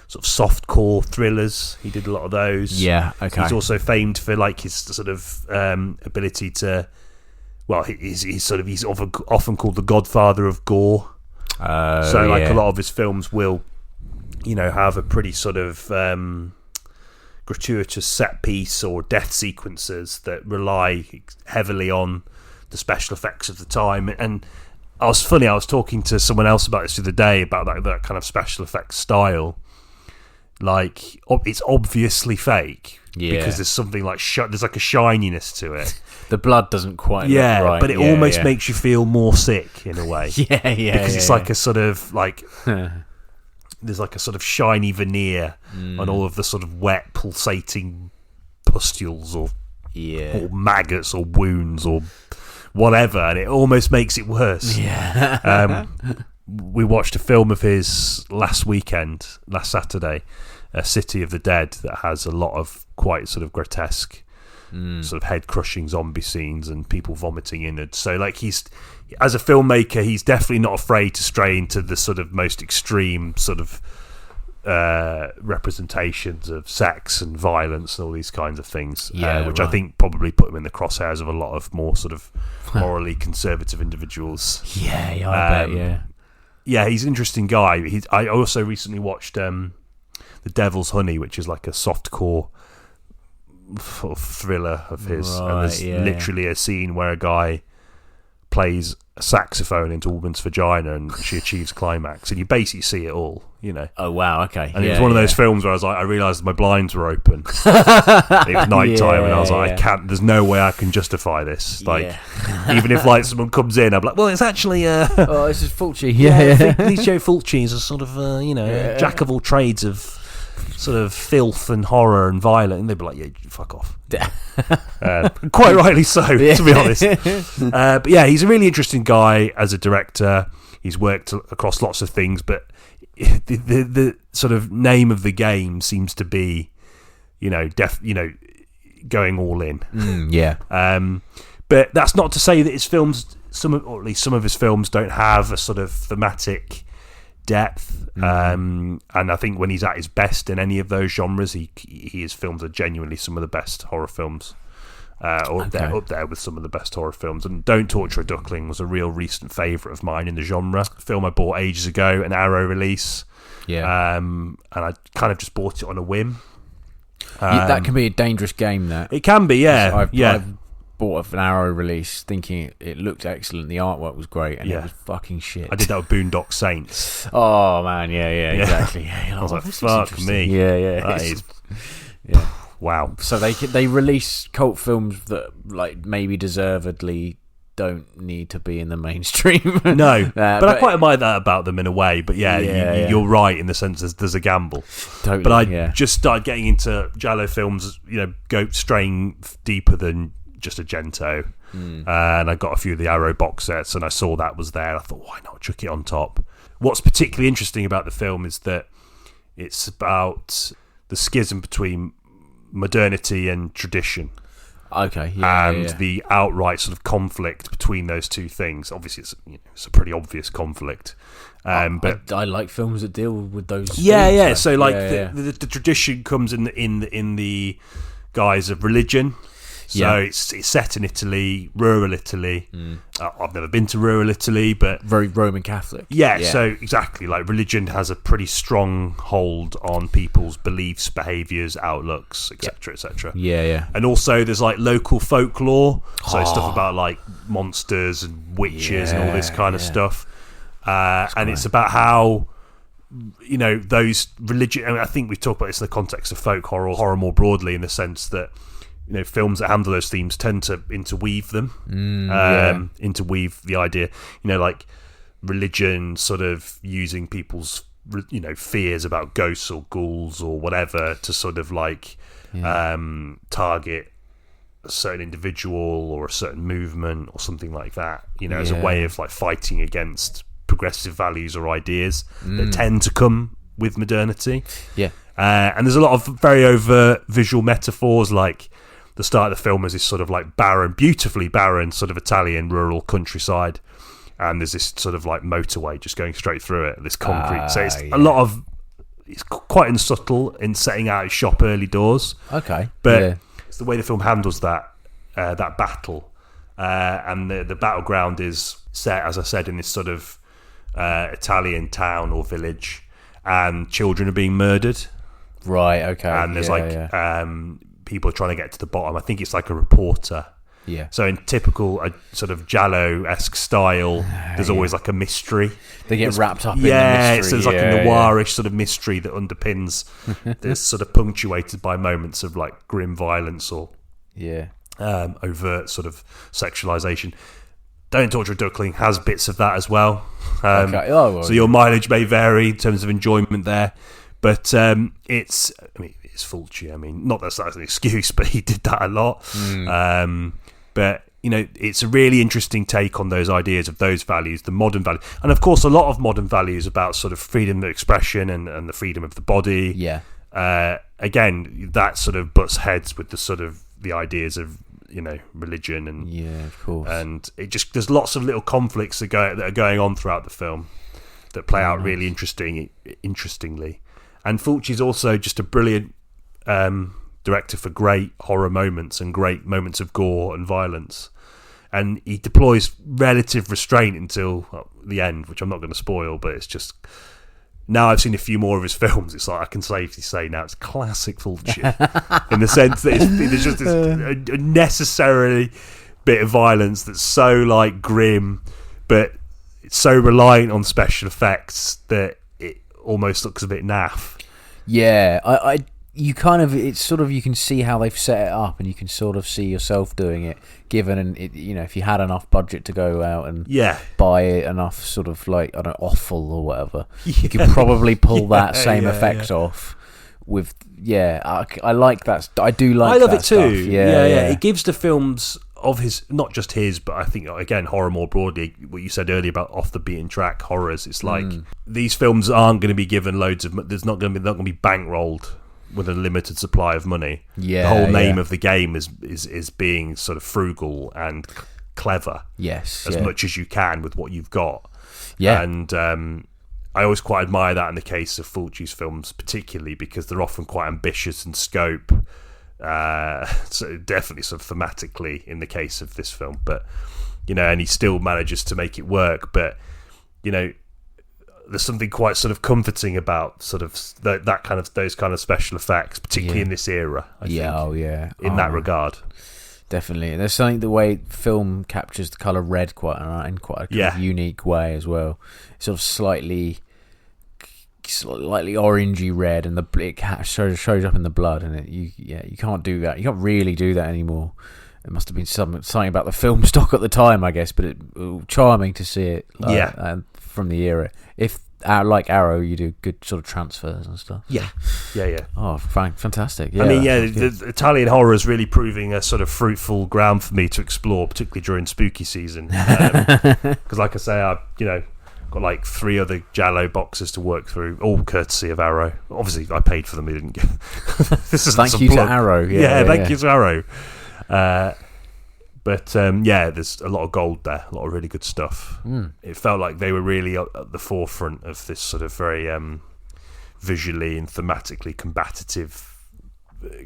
sort of softcore thrillers. He did a lot of those. Yeah. Okay. He's also famed for like his sort of ability to. Well, he's often called the Godfather of gore. A lot of his films will, have a pretty sort of gratuitous set piece or death sequences that rely heavily on the special effects of the time. And I was talking to someone else about this the other day about that kind of special effects style. Like, it's obviously fake because there's something like there's like a shininess to it. The blood doesn't quite look right. But it almost makes you feel more sick in a way. Because it's like a sort of like there's like a sort of shiny veneer on all of the sort of wet, pulsating pustules or maggots or wounds or whatever, and it almost makes it worse. We watched a film of his last Saturday, City of the Dead, that has a lot of quite sort of grotesque sort of head-crushing zombie scenes and people vomiting in it. So like he's, as a filmmaker, he's definitely not afraid to stray into the sort of most extreme sort of representations of sex and violence and all these kinds of things, which I think probably put him in the crosshairs of a lot of more sort of morally conservative individuals. I bet. Yeah, he's an interesting guy. I also recently watched The Devil's Honey, which is like a softcore sort of thriller of his. And there's literally a scene where a guy plays a saxophone into a woman's vagina and she achieves climax, and you basically see it all, Oh wow, okay. And it was one of those films where I realised my blinds were open. It was night time, and I was like, I can't. There's no way I can justify this. Like, even if like someone comes in, I'm like, well, it's actually oh, this is Fulci. Lucio Fulci is a sort of jack of all trades of sort of filth and horror and violence, and they'd be like, yeah, fuck off. Quite rightly so, to be honest. But yeah, he's a really interesting guy as a director. He's worked across lots of things, but the sort of name of the game seems to be, going all in. But that's not to say that his films, or at least some of his films, don't have a sort of thematic depth. And I think when he's at his best in any of those genres, his films are genuinely some of the best horror films. They're up there with some of the best horror films. And Don't Torture a Duckling was a real recent favourite of mine in the genre. A film I bought ages ago, an Arrow release. And I kind of just bought it on a whim. That can be a dangerous game, that. It can be, yeah. I've bought an Arrow release thinking it looked excellent, the artwork was great, and it was fucking shit. I did that with Boondock Saints. Oh man, exactly. I was like, fuck me. That is wow. So they release cult films that like maybe deservedly don't need to be in the mainstream. No, but I quite admire that about them in a way. But you're right in the sense there's a gamble. Totally. But I just started getting into Giallo films, go straying deeper than just Argento. And I got a few of the Arrow box sets, and I saw that was there. I thought, why not chuck it on top? What's particularly interesting about the film is that it's about the schism between modernity and tradition. The outright sort of conflict between those two things. Obviously, it's a pretty obvious conflict. But I like films that deal with those. Themes, so like the tradition comes in the guise of religion. So it's set in Italy, rural Italy. I've never been to rural Italy, but very Roman Catholic. So exactly, like religion has a pretty strong hold on people's beliefs, behaviours, outlooks, etc., etc. And also there's like local folklore, so stuff about like monsters and witches and all this kind of stuff. And it's about how those religion. I think we talk about this in the context of folk horror more broadly, in the sense that films that handle those themes tend to interweave them, interweave the idea, like religion sort of using people's fears about ghosts or ghouls or whatever to sort of like target a certain individual or a certain movement or something like that, as a way of like fighting against progressive values or ideas that tend to come with modernity. And there's a lot of very overt visual metaphors, like the start of the film is this sort of like beautifully barren sort of Italian rural countryside, and there's this sort of like motorway just going straight through it, this concrete. So it's it's quite subtle in setting out its shop early doors. Okay. But it's the way the film handles that battle. And the battleground is set, as I said, in this sort of Italian town or village, and children are being murdered. Right, okay. And there's people are trying to get to the bottom. I think it's like a reporter. Yeah. So in typical sort of Giallo-esque style, there's always like a mystery. They get wrapped up in the mystery. So there's like a noirish sort of mystery that underpins this, sort of punctuated by moments of like grim violence or overt sort of sexualization. Don't Torture a Duckling has bits of that as well. So your mileage may vary in terms of enjoyment there. But it's Fulci. I mean, not that that's an excuse, but he did that a lot. But it's a really interesting take on those ideas of those values, the modern values, and of course, a lot of modern values about sort of freedom of expression and the freedom of the body. Yeah. Again, that sort of butts heads with the sort of the ideas of religion and of course, and there's lots of little conflicts that are going on throughout the film that play out really interestingly. And Fulci's also just a brilliant director for great horror moments and great moments of gore and violence. And he deploys relative restraint until the end, which I'm not going to spoil, but it's just... Now I've seen a few more of his films, it's like I can safely say now it's classic Fulci in the sense that there's just this unnecessary bit of violence that's so like grim, but it's so reliant on special effects that it almost looks a bit naff. Yeah, you kind of, it's sort of, you can see how they've set it up, and you can sort of see yourself doing it, given if you had enough budget to go out and buy enough sort of like, I don't know, offal or whatever, you could probably pull that same effect off. With I like that. I do like. I love it too. Yeah. It gives the films of his, not just his, but I think again horror more broadly. What you said earlier about off the beaten track horrors. It's like these films aren't going to be given loads of. There's not going to be bankrolled with a limited supply of money. The whole name of the game is being sort of frugal and clever. Yes, as much as you can with what you've got. Yeah, and I always quite admire that in the case of Fulci's films, particularly because they're often quite ambitious in scope. So definitely sort of thematically in the case of this film, but and he still manages to make it work. But there's something quite sort of comforting about sort of that kind of those kind of special effects, particularly in this era. I think, in that regard. Definitely, there's something the way film captures the color red in quite a kind of unique way as well. Sort of slightly orangey red, and it shows up in the blood, and you can't do that. You can't really do that anymore. It must have been something about the film stock at the time, I guess, but it charming to see it. From the era. If like Arrow, you do good sort of transfers and stuff. Yeah. Oh, fantastic. Yeah, I mean, the Italian horror is really proving a sort of fruitful ground for me to explore, particularly during spooky season. Because, like I say, I've got like 3 other Giallo boxes to work through, all courtesy of Arrow. Obviously, I paid for them. We didn't get. This is thank you to Arrow. Thank you to Arrow. But there's a lot of gold there, a lot of really good stuff. It felt like they were really at the forefront of this sort of very visually and thematically combative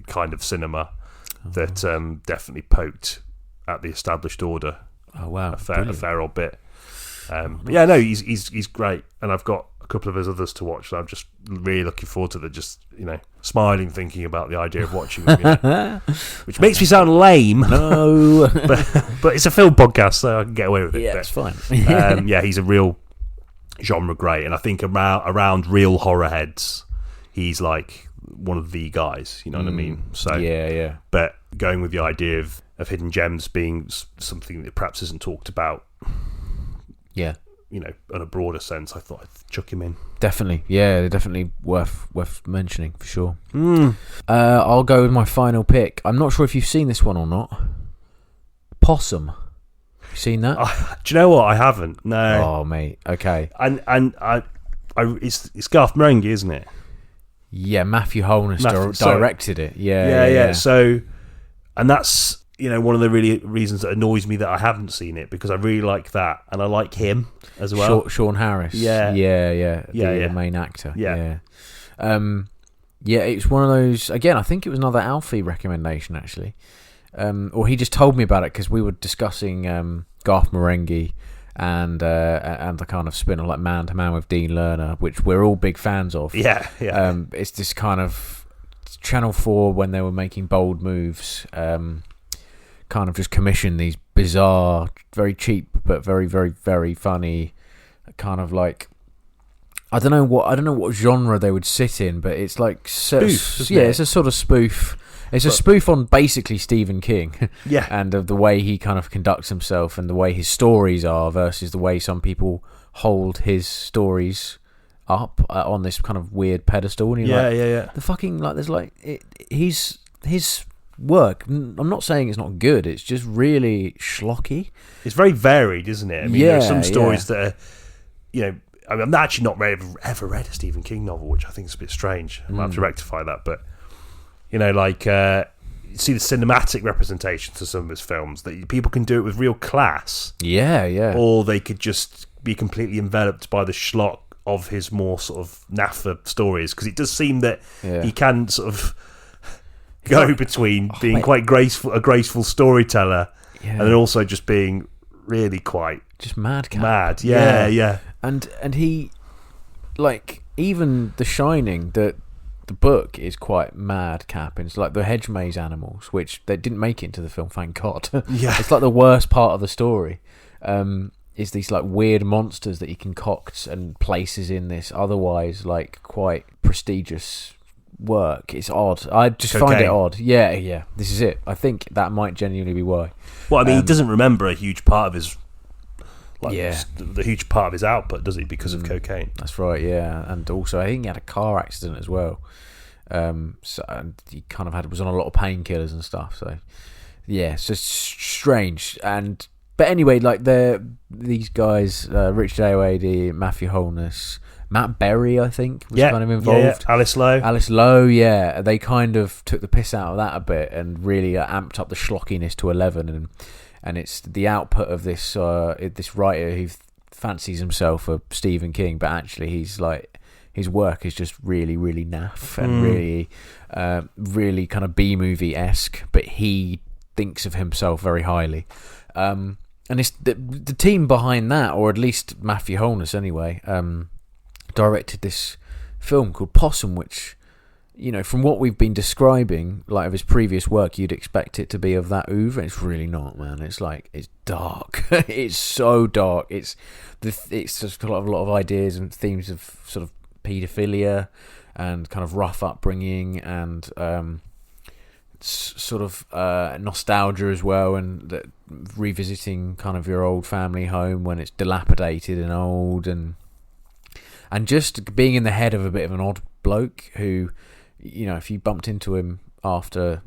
kind of cinema that definitely poked at the established order. Oh wow, a fair old bit. He's great, and I've got a couple of his others to watch, so I'm just really looking forward to just smiling thinking about the idea of watching them, which makes me sound lame. No. but it's a film podcast, so I can get away with it. It's fine. He's a real genre great, and I think around real horror heads he's like one of the guys, you know what I mean? So but going with the idea of hidden gems being something that perhaps isn't talked about on a broader sense, I thought I'd chuck him in. Definitely, yeah, definitely worth mentioning for sure. I'll go with my final pick. I'm not sure if you've seen this one or not. Possum. You seen that? Do you know what? I haven't. No. Oh, mate. Okay. And it's Garth Marenghi, isn't it? Yeah, Matthew Holness directed it. Yeah. So, and that's one of the really reasons that annoys me that I haven't seen it, because I really like that, and I like him as well. Sean Harris. Yeah. The main actor. Yeah. It's one of those. Again, I think it was another Alfie recommendation actually, or he just told me about it because we were discussing Garth Marenghi and the kind of spin-off like Man to Man with Dean Lerner, which we're all big fans of. Yeah. It's this kind of Channel 4 when they were making bold moves. Kind of just commissioned these bizarre, very cheap but very, very, very funny, kind of like I don't know what genre they would sit in, but it's like spoof. It's a sort of spoof. It's a spoof on basically Stephen King, yeah, and of the way he kind of conducts himself and the way his stories are versus the way some people hold his stories up on this kind of weird pedestal. And yeah. The fucking there's his work. I'm not saying it's not good. It's just really schlocky. It's very varied, isn't it? I mean, there are some stories that are, I'm actually not ever read a Stephen King novel, which I think is a bit strange. I might have to rectify that, but you see the cinematic representations of some of his films that people can do it with real class. Yeah. Or they could just be completely enveloped by the schlock of his more sort of naff stories, because it does seem that he can sort of go between being quite a graceful storyteller, and then also just being really quite just mad. Yeah. And he, even The Shining, the book is quite madcap. It's like the hedge maze animals, which they didn't make it into the film, thank God. Yeah, it's like the worst part of the story. Is these weird monsters that he concocts and places in this otherwise quite prestigious work. It's odd. I just find it odd. Yeah. This is it. I think that might genuinely be why. Well, I mean, he doesn't remember a huge part of his the huge part of his output, does he? Because of cocaine. That's right. Yeah, and also I think he had a car accident as well. So and he kind of was on a lot of painkillers and stuff. So yeah, it's just strange. But anyway, these guys, Richard Ayoade, Matthew Holness, Matt Berry, I think, was kind of involved. Yeah. Alice Lowe, yeah. They kind of took the piss out of that a bit and really amped up the schlockiness to 11. And it's the output of this writer who fancies himself a Stephen King, but actually he's his work is just really, really naff and really, really kind of B-movie-esque, but he thinks of himself very highly. And it's the team behind that, or at least Matthew Holness anyway, directed this film called Possum, which, from what we've been describing, of his previous work, you'd expect it to be of that oeuvre. It's really not, man. It's it's dark. It's so dark. It's just got a lot of ideas and themes of sort of paedophilia and kind of rough upbringing and sort of nostalgia as well, and revisiting kind of your old family home when it's dilapidated and old, and just being in the head of a bit of an odd bloke who, if you bumped into him after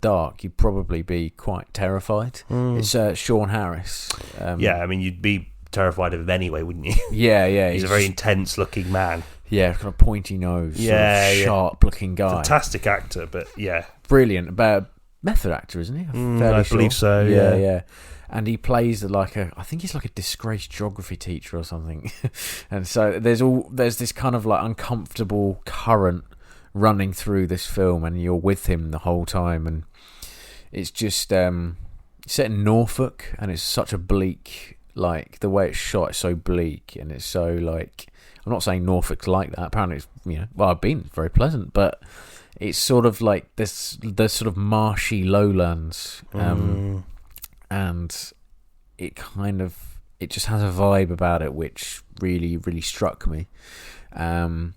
dark, you'd probably be quite terrified. It's Sean Harris. I mean, you'd be terrified of him anyway, wouldn't you? Yeah. He's a very intense looking man. Yeah, kind of pointy nose, sharp looking guy. Fantastic actor, but brilliant. Method actor, isn't he? I believe so. Yeah. And he plays I think he's like a disgraced geography teacher or something. And so there's this kind of uncomfortable current running through this film, and you're with him the whole time, and it's just set in Norfolk, and it's such a bleak, the way it's shot is so bleak, and it's so I'm not saying Norfolk's like that. Apparently it's I've been very pleasant, but it's sort of this sort of marshy lowlands, and it just has a vibe about it which really, really struck me. And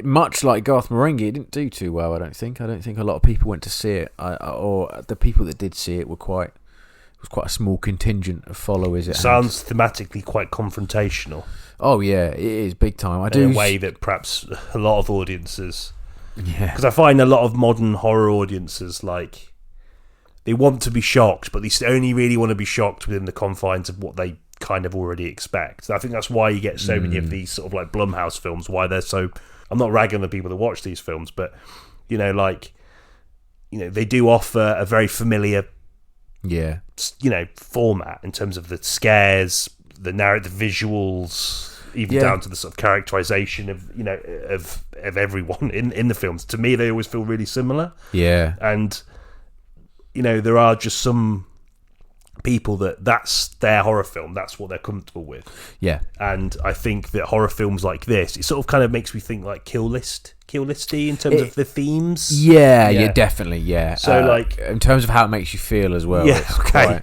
much like Garth Marenghi, it didn't do too well. I don't think a lot of people went to see it, or the people that did see it were quite quite a small contingent of followers. It sounds thematically quite confrontational. Oh yeah, it is big time. In a way that perhaps a lot of audiences, because I find a lot of modern horror audiences, like, they want to be shocked, but they only really want to be shocked within the confines of what they kind of already expect. I think that's why you get so many of these sort of like Blumhouse films, why they're so, I'm not ragging on the people that watch these films, but they do offer a very familiar format in terms of the scares, the narrative, the visuals, even down to the sort of characterization of of everyone in the films. To me, they always feel really similar. Yeah. And there are just some people that's their horror film, that's what they're comfortable with. Yeah. And I think that horror films like this, it sort of kind of makes me think like Kill Listy in terms of the themes. Yeah, definitely, yeah. So like in terms of how it makes you feel as well. Yeah, okay.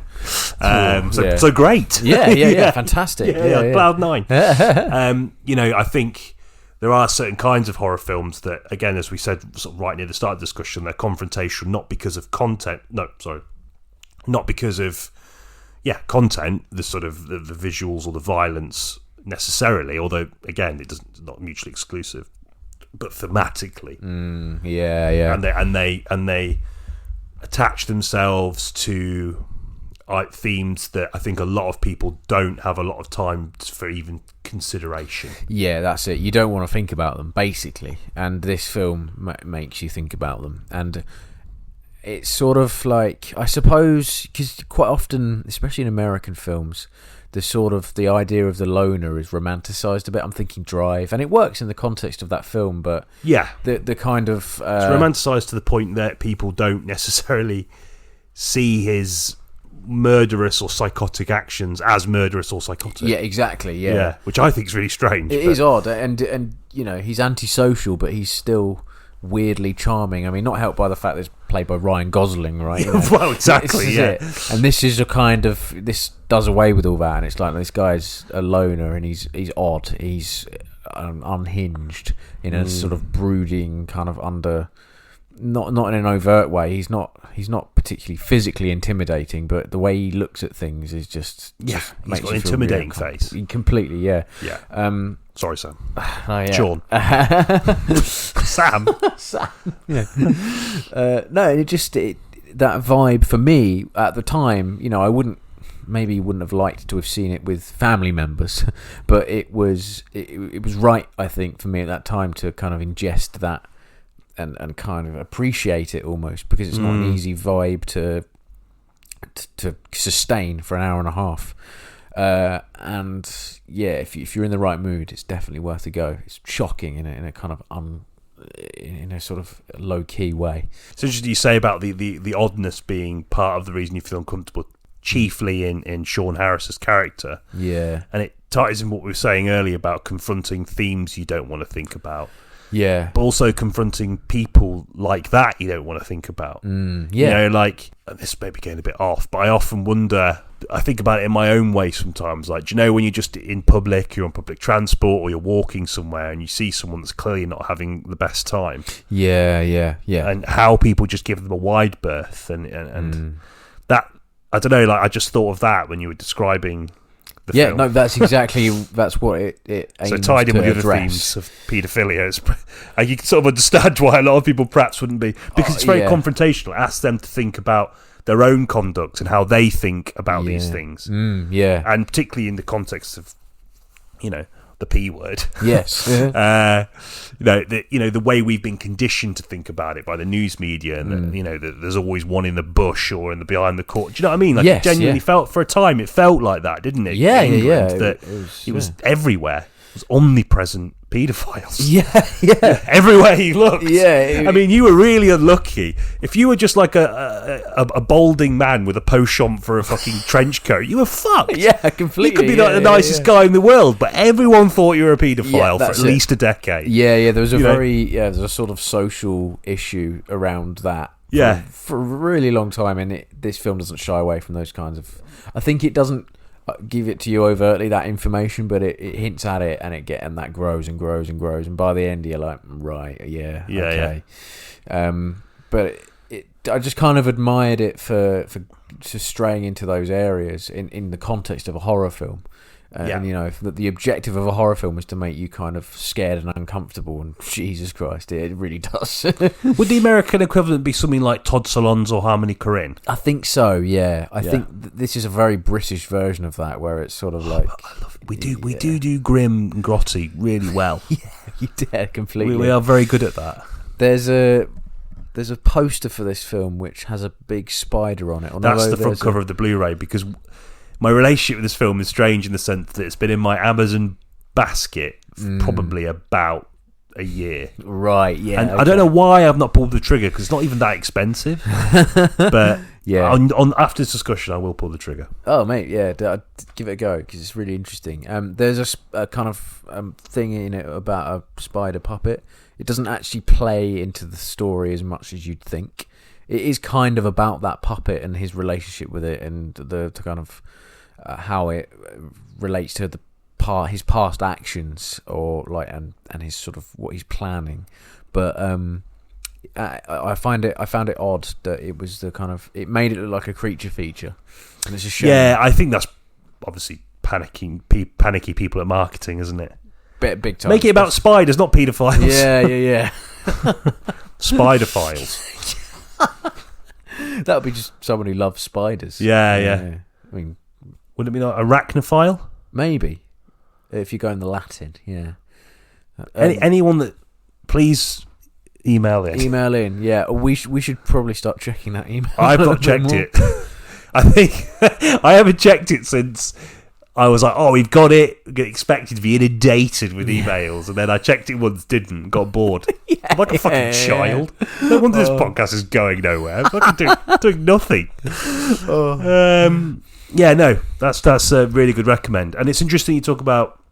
So great. Yeah, fantastic. Yeah, Cloud 9. I think there are certain kinds of horror films that, again, as we said sort of right near the start of the discussion, they're confrontational, not because of content. Not because of content, the sort of the visuals or the violence necessarily, although again it's not mutually exclusive, but thematically. And they attach themselves to themes that I think a lot of people don't have a lot of time for even consideration. Yeah, that's it. You don't want to think about them, basically, and this film makes you think about them. And it's sort of like, I suppose, because quite often, especially in American films, the idea of the loner is romanticized a bit. I'm thinking Drive, and it works in the context of that film, but the kind of it's romanticized to the point that people don't necessarily see his murderous or psychotic actions as murderous or psychotic. Yeah, exactly. Yeah, which I think is really strange. It is odd, and he's antisocial, but he's still weirdly charming. I mean, not helped by the fact that it's played by Ryan Gosling, right? Well, exactly. It. And this does away with all that, and it's like this guy's a loner, and he's odd, he's unhinged in a sort of brooding kind of not in an overt way. He's not particularly physically intimidating, but the way he looks at things is just he's got an intimidating face. Completely, yeah. Sorry, Sam. Oh, yeah. Sean. Sam. Yeah. No, that vibe for me at the time, I wouldn't have liked to have seen it with family members, but it was right, I think, for me at that time to kind of ingest that and kind of appreciate it almost, because it's not an easy vibe to sustain for an hour and a half. And yeah, if you're in the right mood, it's definitely worth a go. It's shocking in a kind of in a sort of low key way. So, just you say about the oddness being part of the reason you feel uncomfortable, chiefly in Sean Harris's character. Yeah, and it ties in what we were saying earlier about confronting themes you don't want to think about. Yeah, but also confronting people like that you don't want to think about. Like, and this may be getting a bit off, but I often wonder. I think about it in my own way sometimes. Like, do you know when you're just in public, you're on public transport, or you're walking somewhere, and you see someone that's clearly not having the best time? Yeah. And how people just give them a wide berth, and that, I don't know. Like, I just thought of that when you were describing. Film. No, that's what it aims so tied in with the other themes of paedophilia, you can sort of understand why a lot of people perhaps wouldn't be, because it's very confrontational. It asks them to think about their own conduct and how they think about these things. And particularly in the context of, the P word. Yes. The way we've been conditioned to think about it by the news media, and there's always one in the bush or behind the court. Do you know what I mean? Like, it genuinely felt, for a time, it felt like that, didn't it? Yeah, in England, yeah. That it was everywhere. It was omnipresent paedophiles. Yeah. Everywhere you looked. Yeah. I mean, you were really unlucky. If you were just like a balding man with a pochon for a fucking trench coat, you were fucked. Yeah, completely. You could be like the nicest guy in the world, but everyone thought you were a paedophile for at least a decade. Yeah. There was there's a sort of social issue around that. For a really long time, and this film doesn't shy away from those kinds of. I think it doesn't give it to you overtly, that information, but it hints at it, and that grows and grows and grows, and by the end you're like, right, okay. But I just kind of admired it for just straying into those areas in the context of a horror film. And the objective of a horror film is to make you kind of scared and uncomfortable, and Jesus Christ, it really does. Would the American equivalent be something like Todd Solondz or Harmony Korine? I think so, yeah. I think this is a very British version of that, where it's sort of like... I love it. We do grim and grotty really well. Yeah, you did, completely. We are very good at that. There's a poster for this film which has a big spider on it. That's the front cover of the Blu-ray, because... my relationship with this film is strange in the sense that it's been in my Amazon basket for probably about a year. Right, yeah. And I don't know why I've not pulled the trigger, because it's not even that expensive. But yeah, on after this discussion, I will pull the trigger. Oh, mate, yeah, give it a go, because it's really interesting. There's a kind of thing in it about a spider puppet. It doesn't actually play into the story as much as you'd think. It is kind of about that puppet and his relationship with it, and the kind of... how it relates to his past actions, or like and his sort of what he's planning. But I found it odd that it was it made it look like a creature feature, and it's a shame. Yeah, I think that's obviously panicky people at marketing, isn't it? Big time. Make it about spiders, not paedophiles. Yeah. Spider files. That would be just someone who loves spiders. Yeah. I mean, would it be like arachnophile? Maybe, if you go in the Latin, yeah. Anyone that, please email in. Email in, yeah. We should probably start checking that email. I've not checked it. I think I haven't checked it since I was like, oh, we've got it. Get expected to be inundated with emails, and then I checked it once, didn't, got bored. I'm like a fucking child. No wonder this podcast is going nowhere. I'm fucking doing nothing. Yeah, no, that's a really good recommend, and it's interesting you talk about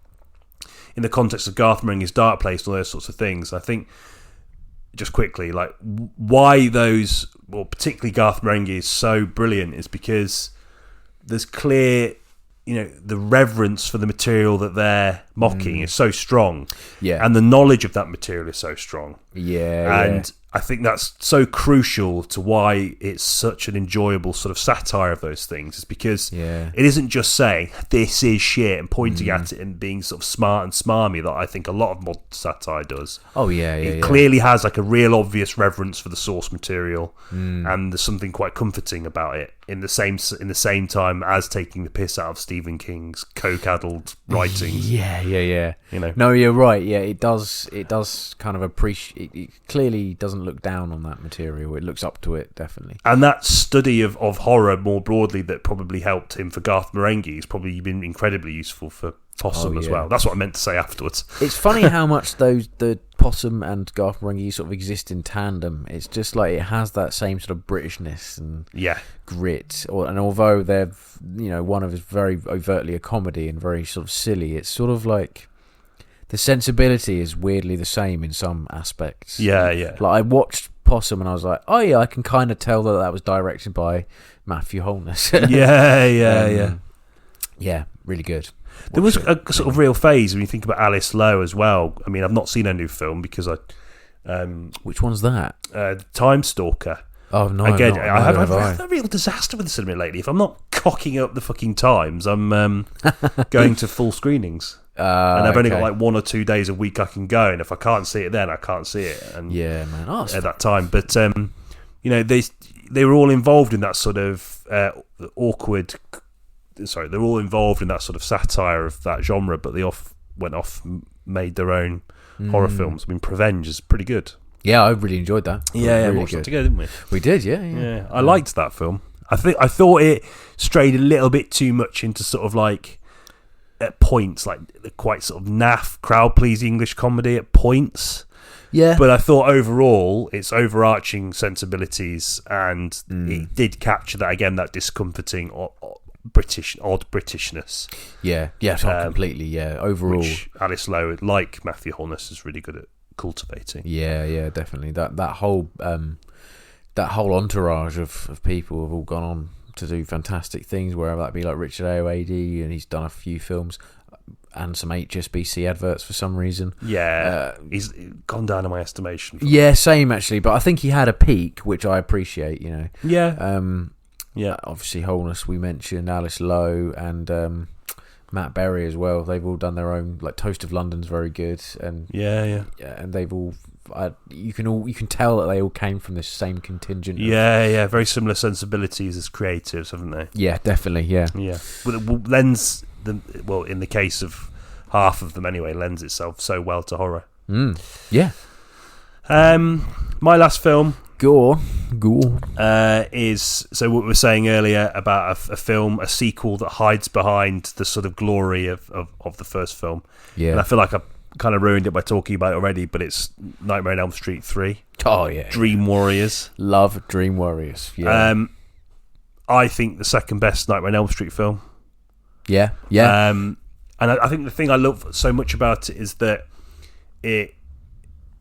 in the context of Garth Marenghi's Dark Place and all those sorts of things. I think just quickly, like why those, well, particularly Garth Marenghi is so brilliant is because there's clear, the reverence for the material that they're mocking is so strong, and the knowledge of that material is so strong, and I think that's so crucial to why it's such an enjoyable sort of satire of those things, is because it isn't just saying this is shit and pointing at it and being sort of smart and smarmy that I think a lot of modern satire does. It clearly has like a real obvious reverence for the source material, and there's something quite comforting about it in the same time as taking the piss out of Stephen King's coke-addled writings. No, you're right. Yeah, it does kind of appreciate. It clearly doesn't look down on that material. It looks up to it, definitely. And that study of horror more broadly that probably helped him for Garth Marenghi has probably been incredibly useful for Possum as well. That's what I meant to say afterwards. It's funny how much the Possum and Garth Marenghi sort of exist in tandem. It's just like it has that same sort of Britishness and grit. And although they're, one of is very overtly a comedy and very sort of silly, it's sort of like the sensibility is weirdly the same in some aspects. Yeah. Like I watched Possum and I was like, oh yeah, I can kind of tell that was directed by Matthew Holness. Yeah, really good. There was a sort of real phase when you think about Alice Lowe as well. I mean, I've not seen her new film because I... which one's that? Time Stalker. Oh, no. Again, I've had a real disaster with the cinema lately. If I'm not cocking up the fucking times, I'm going to full screenings. And I've only got like 1 or 2 days a week I can go, and if I can't see it then, I can't see it. And yeah, man. At that time. But, they were all involved in that sort of awkward... Sorry, they're all involved in that sort of satire of that genre, but they went off made their own horror films. I mean, Prevenge is pretty good. Yeah, I really enjoyed that. Yeah, we watched it together, didn't we? We did, yeah. I liked that film. I thought it strayed a little bit too much into sort of like at points, like the quite sort of naff, crowd-pleasing English comedy at points. Yeah. But I thought overall, its overarching sensibilities, and it did capture that again, that discomforting odd Britishness. Yeah, completely. Yeah, overall, which Alice Lowe, like Matthew Holness, is really good at cultivating. Yeah, definitely. That whole entourage of people have all gone on to do fantastic things. Wherever that be, like Richard Ayoade, and he's done a few films. and some HSBC adverts for some reason. Yeah, he's gone down in my estimation. Yeah, same actually. But I think he had a peak, which I appreciate. Yeah. Yeah. Obviously, Wholeness we mentioned, Alice Lowe and Matt Berry as well. They've all done their own. Like Toast of London's very good, and and they've all. You can tell that they all came from this same contingent. Very similar sensibilities as creatives, haven't they? Yeah, definitely. Yeah. Well, in the case of half of them anyway, lends itself so well to horror. Yeah. My last film, Gore, is so what we were saying earlier about a sequel that hides behind the sort of glory of the first film. Yeah. And I feel like I kind of ruined it by talking about it already, but it's Nightmare on Elm Street 3. Oh yeah. Dream Warriors. Love Dream Warriors. Yeah. I think the second best Nightmare on Elm Street film. Yeah. And I think the thing I love so much about it is that it,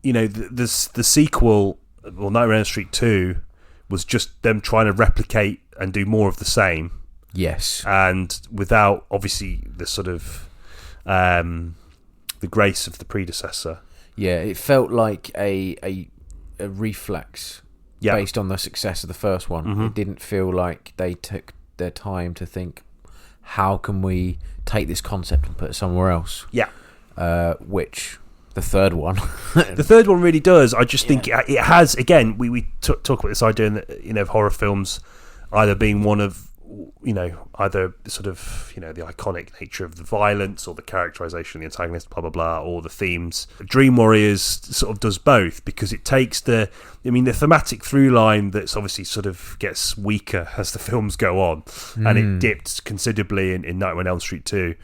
the sequel, well, Nightmare on Elm Street 2, was just them trying to replicate and do more of the same. Yes. And without, obviously, the sort of the grace of the predecessor. Yeah, it felt like a reflex based on the success of the first one. Mm-hmm. It didn't feel like they took their time to think, how can we take this concept and put it somewhere else? Yeah. Which the third one... the third one really does. I just think it has, again, we talk about this idea of horror films either being one of, either sort of, the iconic nature of the violence or the characterization of the antagonist, blah, blah, blah, or the themes. Dream Warriors sort of does both because it takes the thematic through line that's obviously sort of gets weaker as the films go on, and it dipped considerably in Nightmare on Elm Street 2.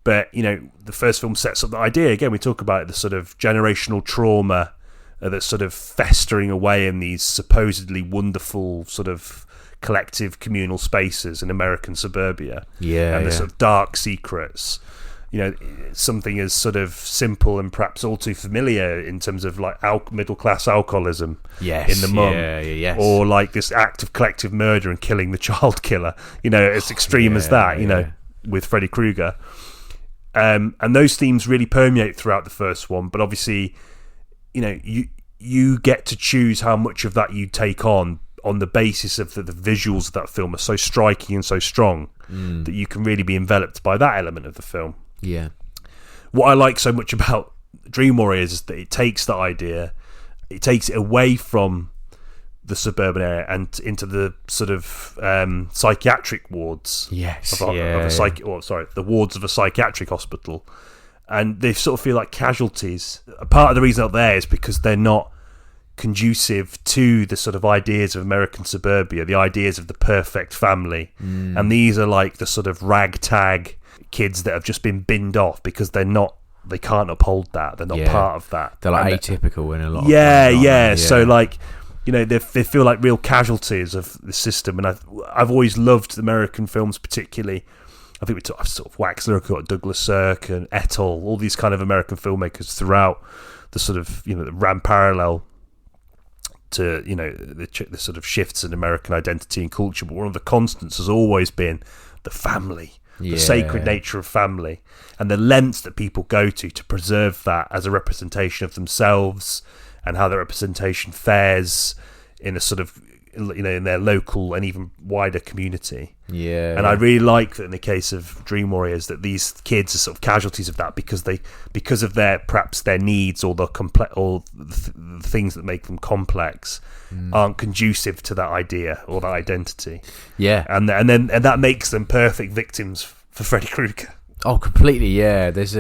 But, the first film sets up the idea. Again, we talk about the sort of generational trauma that's sort of festering away in these supposedly wonderful sort of collective communal spaces in American suburbia. And the sort of dark secrets. Something as sort of simple and perhaps all too familiar in terms of like middle-class alcoholism in the mum. Or like this act of collective murder and killing the child killer. As extreme as that, with Freddy Krueger. And those themes really permeate throughout the first one, but obviously, you get to choose how much of that you take on the basis of the visuals of that film are so striking and so strong that you can really be enveloped by that element of the film. Yeah. What I like so much about Dream Warriors is that it takes that idea, it takes it away from the suburban area and into the sort of psychiatric wards. The wards of a psychiatric hospital, and they sort of feel like casualties. Part of the reason out there is because they're not conducive to the sort of ideas of American suburbia, the ideas of the perfect family, and these are like the sort of ragtag kids that have just been binned off because they can't uphold that. They're not part of that. They're like atypical in a lot. So like, they feel like real casualties of the system, and I've always loved American films, particularly. I think I've sort of waxed lyrical at Douglas Sirk and Et al., all these kind of American filmmakers throughout the sort of that ran parallel to the sort of shifts in American identity and culture. But one of the constants has always been the family, the sacred nature of family, and the lengths that people go to preserve that as a representation of themselves, and how that representation fares in a sort of in their local and even wider community. And I really like that in the case of Dream Warriors that these kids are sort of casualties of that because of their needs or the things that make them complex aren't conducive to that idea or that identity. And that makes them perfect victims for Freddy Krueger. Oh, completely. Yeah, there's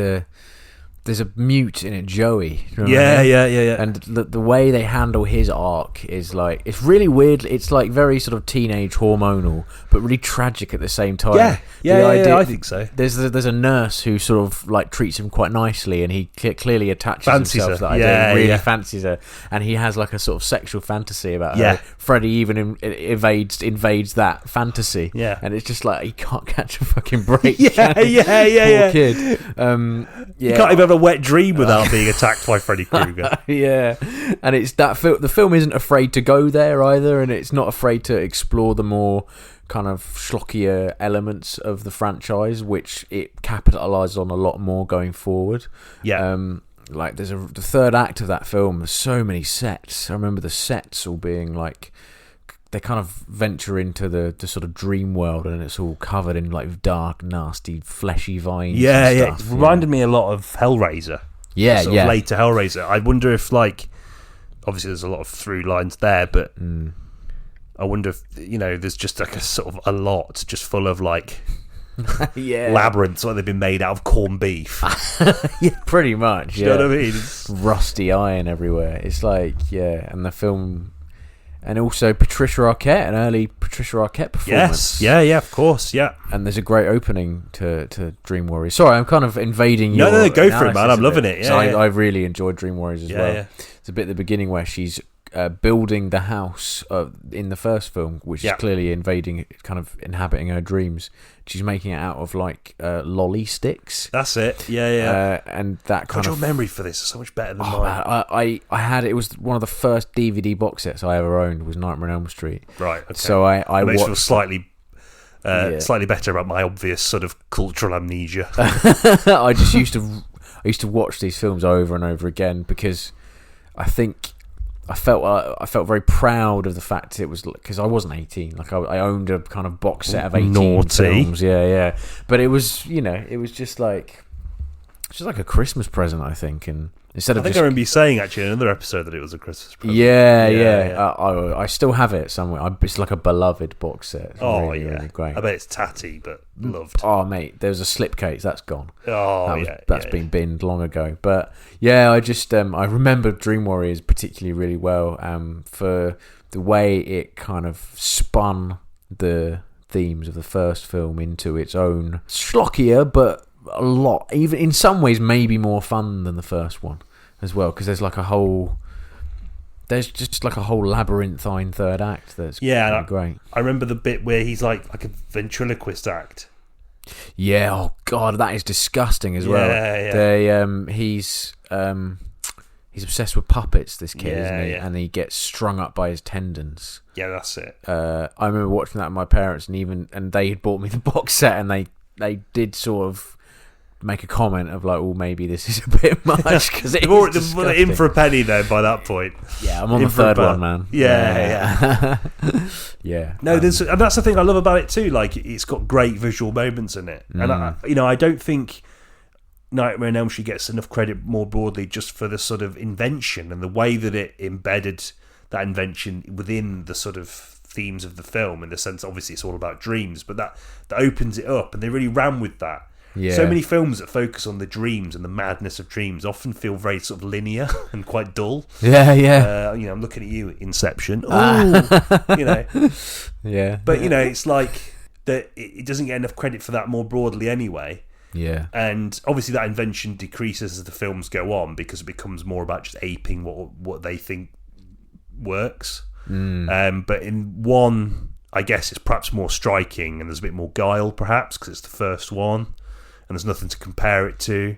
a mute in it, Joey. Yeah. And the way they handle his arc is like, it's really weird. It's like very sort of teenage hormonal, but really tragic at the same time. I think so. There's a nurse who sort of like treats him quite nicely, and he clearly attaches himself to that idea, really fancies her, and he has like a sort of sexual fantasy about her. Freddy even invades that fantasy, and it's just like he can't catch a fucking break. Poor kid. You can't even have a wet dream without being attacked by Freddy Krueger. Yeah, and it's that the film isn't afraid to go there either, and it's not afraid to explore the more kind of schlockier elements of the franchise, which it capitalizes on a lot more going forward. Yeah. Like the third act of that film, there's so many sets. I remember the sets all being like, they kind of venture into the sort of dream world, and it's all covered in like dark, nasty, fleshy vines. Yeah, and yeah. stuff, It reminded me a lot of Hellraiser. Yeah, Sort of later Hellraiser. I wonder if, like, obviously there's a lot of through lines there, but I wonder if, there's just like a sort of a lot just full of like labyrinths, like they've been made out of corned beef. Yeah, pretty much. You know what I mean? It's rusty iron everywhere. It's like, and the film, and also Patricia Arquette, an early Patricia Arquette performance. Yes, yeah, of course, yeah. And there's a great opening to Dream Warriors. Sorry, I'm kind of invading your No, go for it, man. I'm loving it. Yeah, so I really enjoyed Dream Warriors as well. Yeah. It's a bit at the beginning where she's building the house in the first film, which is clearly kind of inhabiting her dreams. She's making it out of like lolly sticks. That's it. Yeah. And that kind God, of your memory for this is so much better than mine. Man, I had it was one of the first DVD box sets I ever owned was Nightmare on Elm Street. Right. Okay. So I makes watched feel slightly better about my obvious sort of cultural amnesia. I used to watch these films over and over again because I think I felt very proud of the fact it was, because I wasn't 18. Like I owned a kind of box set of 18 films. Yeah. But it was, it was just like a Christmas present, I think. And instead of I remember you saying actually in another episode that it was a Christmas present. Yeah. I still have it somewhere. It's like a beloved box set. It's really great. I bet it's tatty, but loved. Oh, mate, there was a slipcase that's gone. Oh, that's been binned long ago. But yeah, I just I remember Dream Warriors particularly really well for the way it kind of spun the themes of the first film into its own schlockier, but a lot, even in some ways, maybe more fun than the first one as well, because there's just like a whole labyrinthine third act that's great. I remember the bit where he's like a ventriloquist act. Yeah, oh god, that is disgusting as well. Yeah. He's obsessed with puppets, this kid, isn't he? And he gets strung up by his tendons. Yeah, that's it. I remember watching that with my parents, and they had bought me the box set, and they did sort of make a comment of like, oh, maybe this is a bit much, because it's in for a penny then by that point. Yeah, I'm on the third one, man. Yeah. Yeah. No, and that's the thing I love about it too. Like, it's got great visual moments in it, and I don't think Nightmare on Elm Street gets enough credit more broadly just for the sort of invention and the way that it embedded that invention within the sort of themes of the film, in the sense obviously it's all about dreams, but that opens it up, and they really ran with that. Yeah. So many films that focus on the dreams and the madness of dreams often feel very sort of linear and quite dull. Yeah. I'm looking at you, Inception. Yeah. But it's like that. It doesn't get enough credit for that more broadly anyway. Yeah. And obviously that invention decreases as the films go on, because it becomes more about just aping what they think works. But in one, I guess it's perhaps more striking, and there's a bit more guile perhaps because it's the first one and there's nothing to compare it to.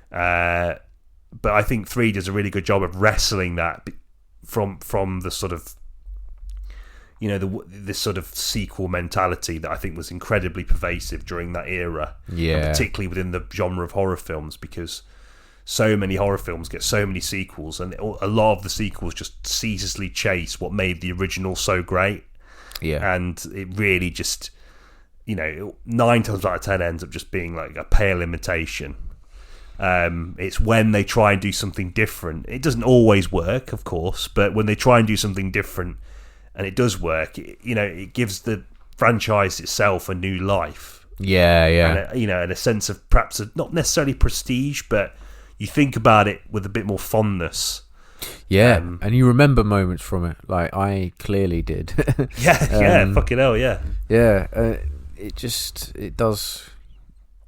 But I think 3 does a really good job of wrestling that from the sort of this sort of sequel mentality that I think was incredibly pervasive during that era, and particularly within the genre of horror films, because so many horror films get so many sequels, and a lot of the sequels just ceaselessly chase what made the original so great. And it really just 9 times out of 10 ends up just being like a pale imitation. It's when they try and do something different, it doesn't always work, of course, but when they try and do something different and it does work, it gives the franchise itself a new life. And and a sense of perhaps not necessarily prestige, but you think about it with a bit more fondness. And you remember moments from it, like I clearly did. Fucking hell,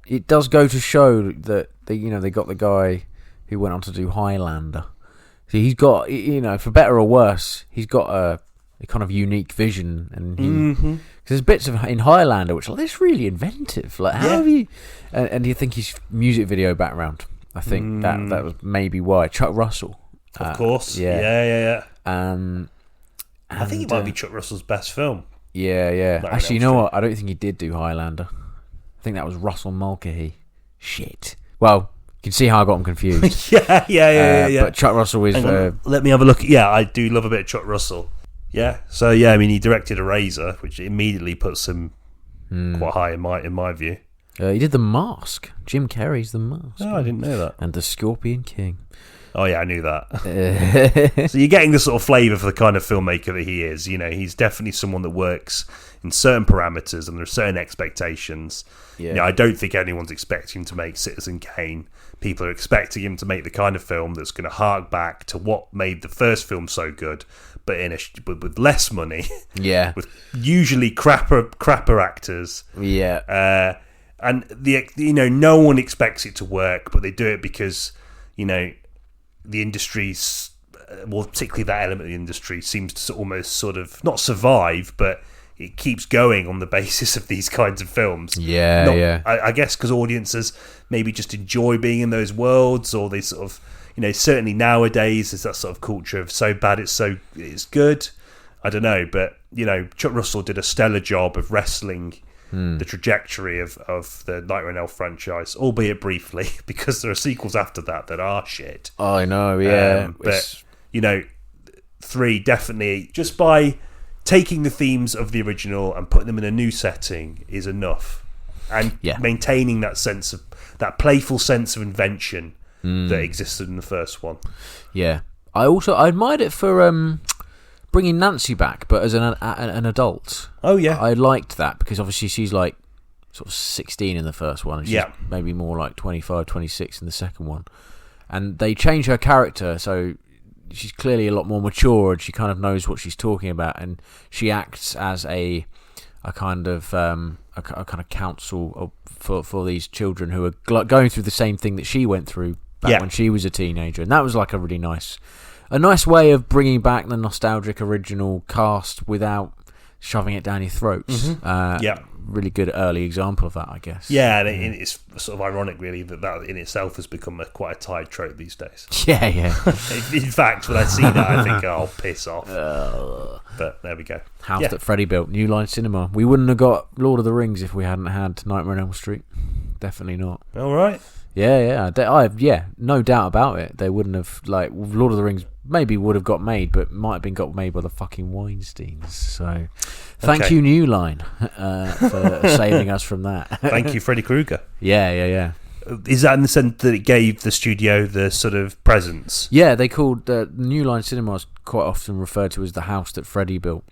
it does go to show that they got the guy who went on to do Highlander. So he's got, for better or worse, he's got a kind of unique vision, and because there's bits in Highlander which are like, this really inventive. Like, how have you? And you think his music video background I think that was maybe why. Chuck Russell. Of course. Yeah. I think it might be uh, Chuck Russell's best film. Yeah. Nightmare on Actually, you Elm know Street. what? I don't think he did do Highlander. I think that was Russell Mulcahy. Shit. Well, you can see how I got him confused. Yeah. But Chuck Russell is... Hang on, let me have a look. Yeah, I do love a bit of Chuck Russell. Yeah. So, yeah, I mean, he directed Eraser, which immediately puts him quite high in my view. he did The Mask. Jim Carrey's The Mask. Oh, I didn't know that. And The Scorpion King. Oh, yeah, I knew that. So you're getting the sort of flavour for the kind of filmmaker that he is. You know, he's definitely someone that works in certain parameters and there are certain expectations. Yeah. You know, I don't think anyone's expecting him to make Citizen Kane. People are expecting him to make the kind of film that's going to hark back to what made the first film so good, but with less money. Yeah. With usually crapper actors. Yeah. And no one expects it to work, but they do it because, the industry's, well, particularly that element of the industry seems to almost sort of not survive, but it keeps going on the basis of these kinds of films. Yeah. I guess because audiences maybe just enjoy being in those worlds, or they sort of, certainly nowadays there's that sort of culture of so bad it's good. I don't know, but Chuck Russell did a stellar job of wrestling the trajectory of the Nightmare on Elm franchise, albeit briefly, because there are sequels after that are shit. I know, yeah. But 3 definitely, just by taking the themes of the original and putting them in a new setting is enough, and maintaining that playful sense of invention that existed in the first one. Yeah, I admired it for bringing Nancy back, but as an adult. Oh yeah, I liked that because obviously she's like sort of 16 in the first one, and she's maybe more like 25, 26 in the second one, and they change her character so she's clearly a lot more mature and she kind of knows what she's talking about, and she acts as a kind of counsel for these children who are going through the same thing that she went through back when she was a teenager, and that was like a really nice way of bringing back the nostalgic original cast without shoving it down your throats. Really good early example of that, I guess. Yeah, and it's sort of ironic, really, that in itself has become quite a tired trope these days. Yeah. In fact, when I see that, I think, oh, piss off. But there we go. House that Freddie built, New Line Cinema. We wouldn't have got Lord of the Rings if we hadn't had Nightmare on Elm Street. Definitely not. All right. Yeah. No doubt about it. They wouldn't have, like, Lord of the Rings maybe would have got made, but might have been got made by the fucking Weinsteins. So, thank you, New Line, for saving us from that. Thank you, Freddy Krueger. Yeah. Is that in the sense that it gave the studio the sort of presence? Yeah, they called New Line Cinemas quite often referred to as the house that Freddie built.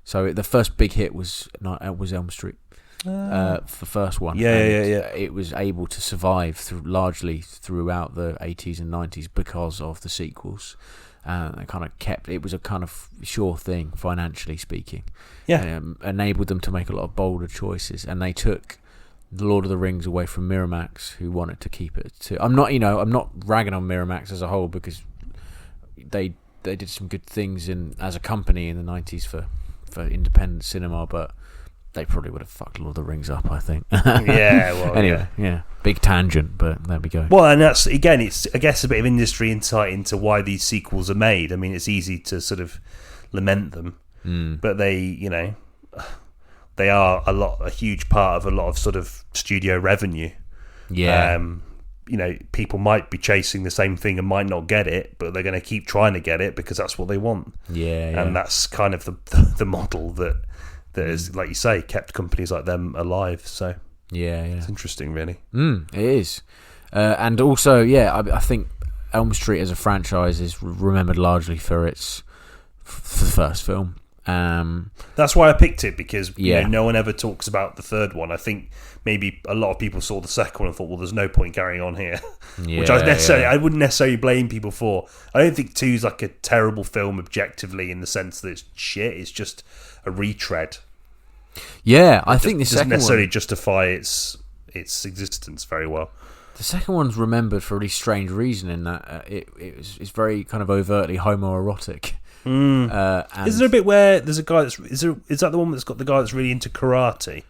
So the first big hit was Elm Street. The first one. Yeah. It was able to survive largely throughout the 80s and 90s because of the sequels. It kind of it was a kind of sure thing, financially speaking. Yeah. Enabled them to make a lot of bolder choices, and they took The Lord of the Rings away from Miramax, who wanted to keep it to... I'm not ragging on Miramax as a whole, because they did some good things as a company in the 90s for independent cinema, but they probably would have fucked Lord of the Rings up, I think. Yeah, well, anyway, yeah. Big tangent, but there we go. Well, and that's, again, it's, I guess, a bit of industry insight into why these sequels are made. I mean, it's easy to sort of lament them, but they are a huge part of a lot of sort of studio revenue. Yeah. People might be chasing the same thing and might not get it, but they're going to keep trying to get it because that's what they want. Yeah. And that's kind of the model that has, like you say, kept companies like them alive. So yeah. It's interesting, really. It is. And also, I think Elm Street as a franchise is remembered largely for the first film. That's why I picked it, because no one ever talks about the third one. I think maybe a lot of people saw the second one and thought, well, there's no point carrying on here, which I wouldn't necessarily blame people for. I don't think 2 is like a terrible film objectively in the sense that it's shit. It's just a retread. Yeah, I think the second doesn't necessarily one, justify its existence very well. The second one's remembered for a really strange reason, in that it's very kind of overtly homoerotic. Is there a bit where there's a guy is that the one that's got the guy that's really into karate?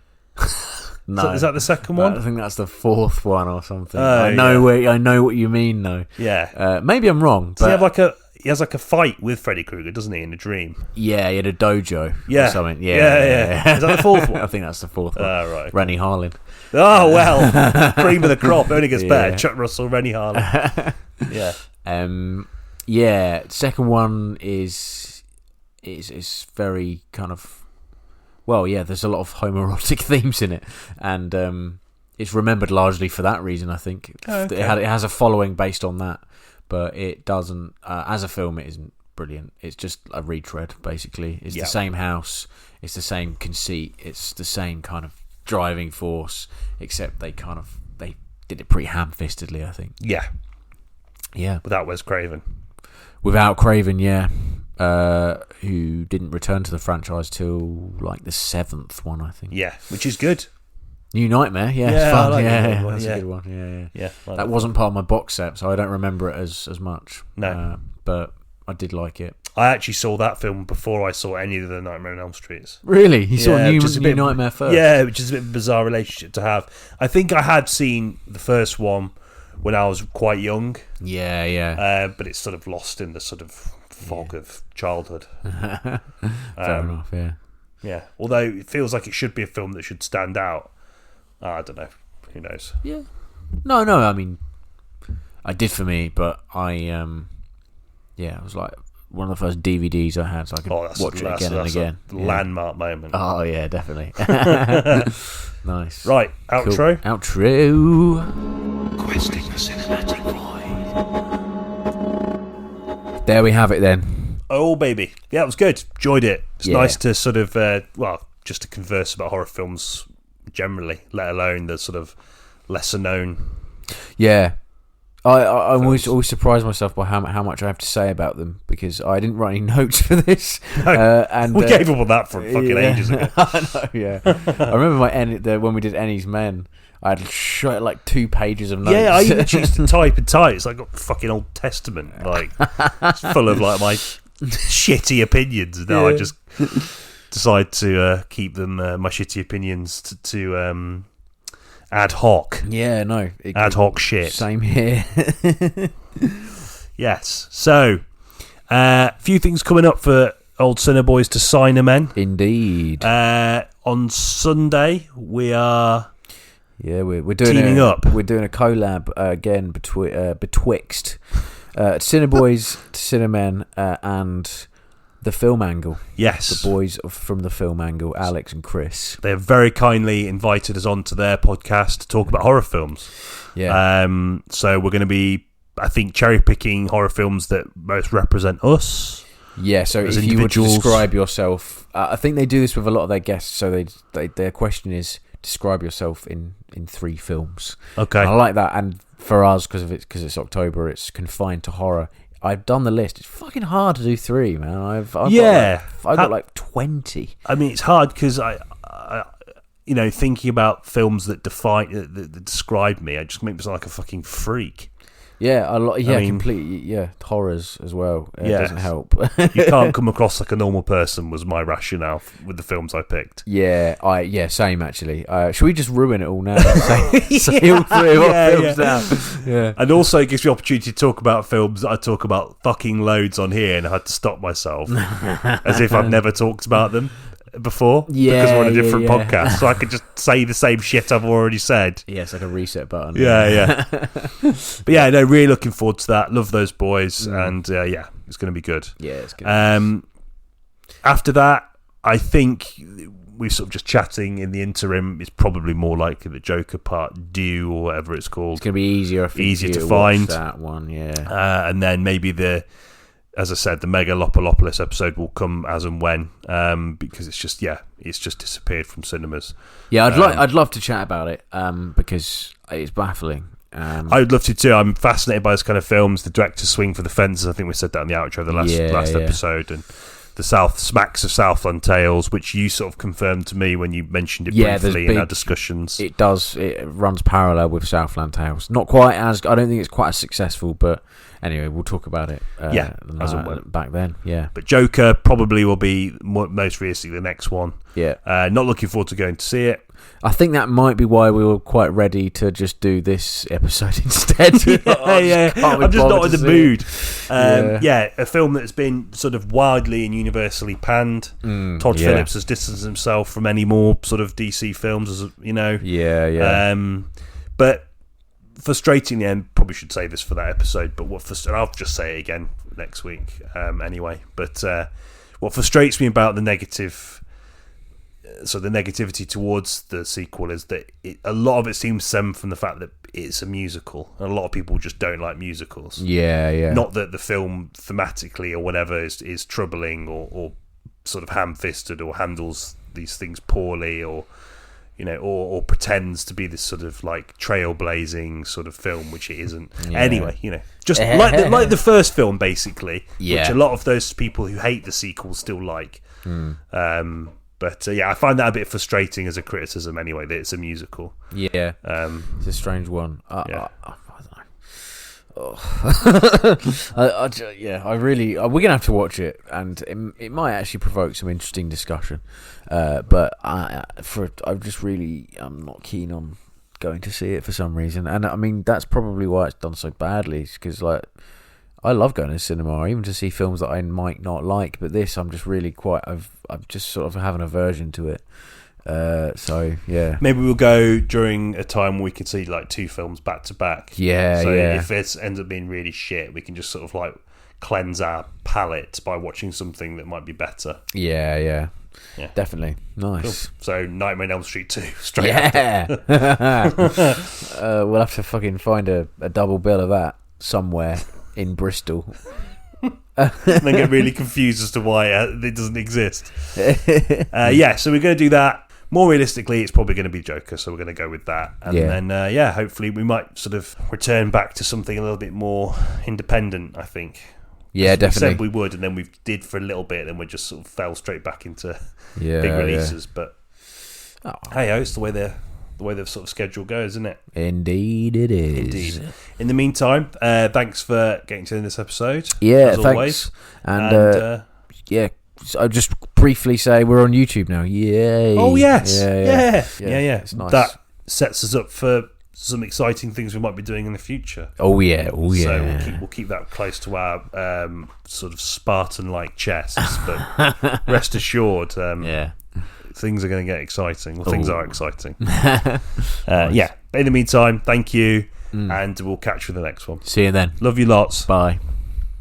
No, is that the second one? I think that's the fourth one or something. Oh, I know what you mean, though. Yeah. Maybe I'm wrong. Does But he has like a fight with Freddy Krueger, doesn't he, in a dream? yeah, he had a dojo. Yeah. Or something. Yeah. Is that the fourth one? I think that's the fourth one. Right. Rennie Harlin. Oh well, cream of the crop. Only gets better. Yeah. Chuck Russell, Rennie Harlin. Yeah. Yeah. Second one is very kind of, well, yeah. There's a lot of homoerotic themes in it, and it's remembered largely for that reason. I think Okay. it has a following based on that, but it doesn't. As a film, it isn't brilliant. It's just a retread, basically. It's the same house. It's the same conceit. It's the same kind of driving force, except they did it pretty ham-fistedly, I think. Yeah. Without Wes Craven. Without Craven, yeah. Who didn't return to the franchise till like the 7th one, I think. Yeah, which is good. New Nightmare, yeah, Yeah, it's fun. I like yeah, that one, that's yeah. a good one. Yeah. Yeah. That wasn't part of my box set, so I don't remember it as much. No. But I did like it. I actually saw that film before I saw any of the Nightmare on Elm Streets. Really? You saw which New is a bit- Nightmare first? Yeah, which is a bit of a bizarre relationship to have. I think I had seen the first one when I was quite young. Yeah. But it's sort of lost in the sort of fog of childhood. Fair enough, yeah. Yeah, although it feels like it should be a film that should stand out. I don't know. Who knows? Yeah. No, I mean, I did for me, but it was like one of the first DVDs I had, so I could watch it again and again. A landmark moment. Oh, yeah, definitely. Nice. Right, outro. Cool. Outro. Questing the cinematic void. There we have it then. Oh, baby. Yeah, it was good. Enjoyed it. It's Yeah. nice to sort of, just to converse about horror films generally, let alone the sort of lesser known. Yeah. I'm always surprised myself by how much I have to say about them, because I didn't write any notes for this. And We gave up on that for fucking ages ago. I know, yeah. I remember when we did Ennie's Men, I had shot like 2 pages of notes. Yeah, I even choose to type and type. It's like got fucking Old Testament, like it's full of like my shitty opinions. And now I just decide to keep them my shitty opinions to ad hoc. Yeah, no. Ad hoc shit. Same here. Yes. So, a few things coming up for old Cineboys to sign them in. Indeed. On Sunday, we are we're doing teaming up. We're doing a collab again betwixt Cineboys, Cinemen, and the Film Angle. Yes. The boys from the Film Angle, Alex and Chris. They have very kindly invited us onto their podcast to talk about horror films. Yeah. So we're going to be, I think, cherry picking horror films that most represent us. Yeah, so as if you were to individuals. describe yourself, I think they do this with a lot of their guests. So their question is, describe yourself in 3 films. Okay. And I like that, and for us, because it's October, it's confined to horror. I've done the list. It's fucking hard to do 3, man. I've got like 20. I mean, it's hard because I thinking about films that that describe me, I just make me sound like a fucking freak. Yeah, mean, completely. Yeah, horrors as well. It Yeah. doesn't help. You can't come across like a normal person was my rationale with the films I picked. Yeah, same actually. Should we just ruin it all now? Say all 3 of our films now. Yeah. And also it gives me opportunity to talk about films that I talk about fucking loads on here, and I had to stop myself as if I've never talked about them before because we're on a different podcast, so I could just say the same shit I've already said. Yeah, it's like a reset button. Yeah. But yeah, no, really looking forward to that. Love those boys, and it's going to be good. Yeah, it's good. After that, I think we're sort of just chatting in the interim. It's probably more likely the Joker Part Due or whatever it's called. It's going to be easier to find that one. Yeah, and then maybe as I said, the Megalopolis episode will come as and when, because it's just disappeared from cinemas. Yeah, I'd love to chat about it, because it's baffling. I would love to too. I'm fascinated by this kind of films. The director's swing for the fences. I think we said that in the outro of the last episode, and the smacks of Southland Tales, which you sort of confirmed to me when you mentioned it briefly in our discussions. It does. It runs parallel with Southland Tales. Not quite as. I don't think it's quite as successful, but anyway, we'll talk about it. As and when. Back then. Yeah. But Joker probably will be most realistically the next one. Yeah. Not looking forward to going to see it. I think that might be why we were quite ready to just do this episode instead. I'm just not in the mood. A film that's been sort of widely and universally panned. Todd Phillips has distanced himself from any more sort of DC films, as you know. But frustratingly, and probably should say this for that episode, but and I'll just say it again next week anyway. But what frustrates me about the negativity towards the sequel is that a lot of it seems stemmed from the fact that it's a musical, and a lot of people just don't like musicals. Not that the film thematically or whatever is troubling or sort of ham-fisted or handles these things poorly, or or pretends to be this sort of like trailblazing sort of film, which it isn't. Anyway, just like the first film, basically, which a lot of those people who hate the sequel still like. But I find that a bit frustrating as a criticism anyway, that it's a musical. It's a strange one. I don't know. We're gonna have to watch it, and it might actually provoke some interesting discussion. But I'm not keen on going to see it for some reason, and I mean that's probably why it's done so badly. Because like, I love going to the cinema, even to see films that I might not like. But this, I'm just really I've just sort of have an aversion to it. Maybe we'll go during a time where we can see like 2 films back to back. If it ends up being really shit, we can just sort of like cleanse our palate by watching something that might be better. Definitely. Nice. Cool. So Nightmare on Elm Street 2 straight after. We'll have to fucking find a double bill of that somewhere in Bristol. And then get really confused as to why it doesn't exist. So we're going to do that. More realistically, it's probably going to be Joker, so we're going to go with that. And then, hopefully we might sort of return back to something a little bit more independent, I think. Definitely. We said we would, and then we did for a little bit, and then we just sort of fell straight back into big releases. But it's the way the sort of schedule goes, isn't it? Indeed it is. Indeed. In the meantime, thanks for getting to this episode. As thanks. Always. And I'll just briefly say we're on YouTube now. Yay. Oh, yes. Yeah. It's nice. That sets us up for some exciting things we might be doing in the future. Oh, yeah. So we'll keep that close to our sort of Spartan-like chests. But rest assured, things are going to get exciting. Well, things are exciting. But in the meantime, thank you, and we'll catch you in the next one. See you then. Love you lots. Bye.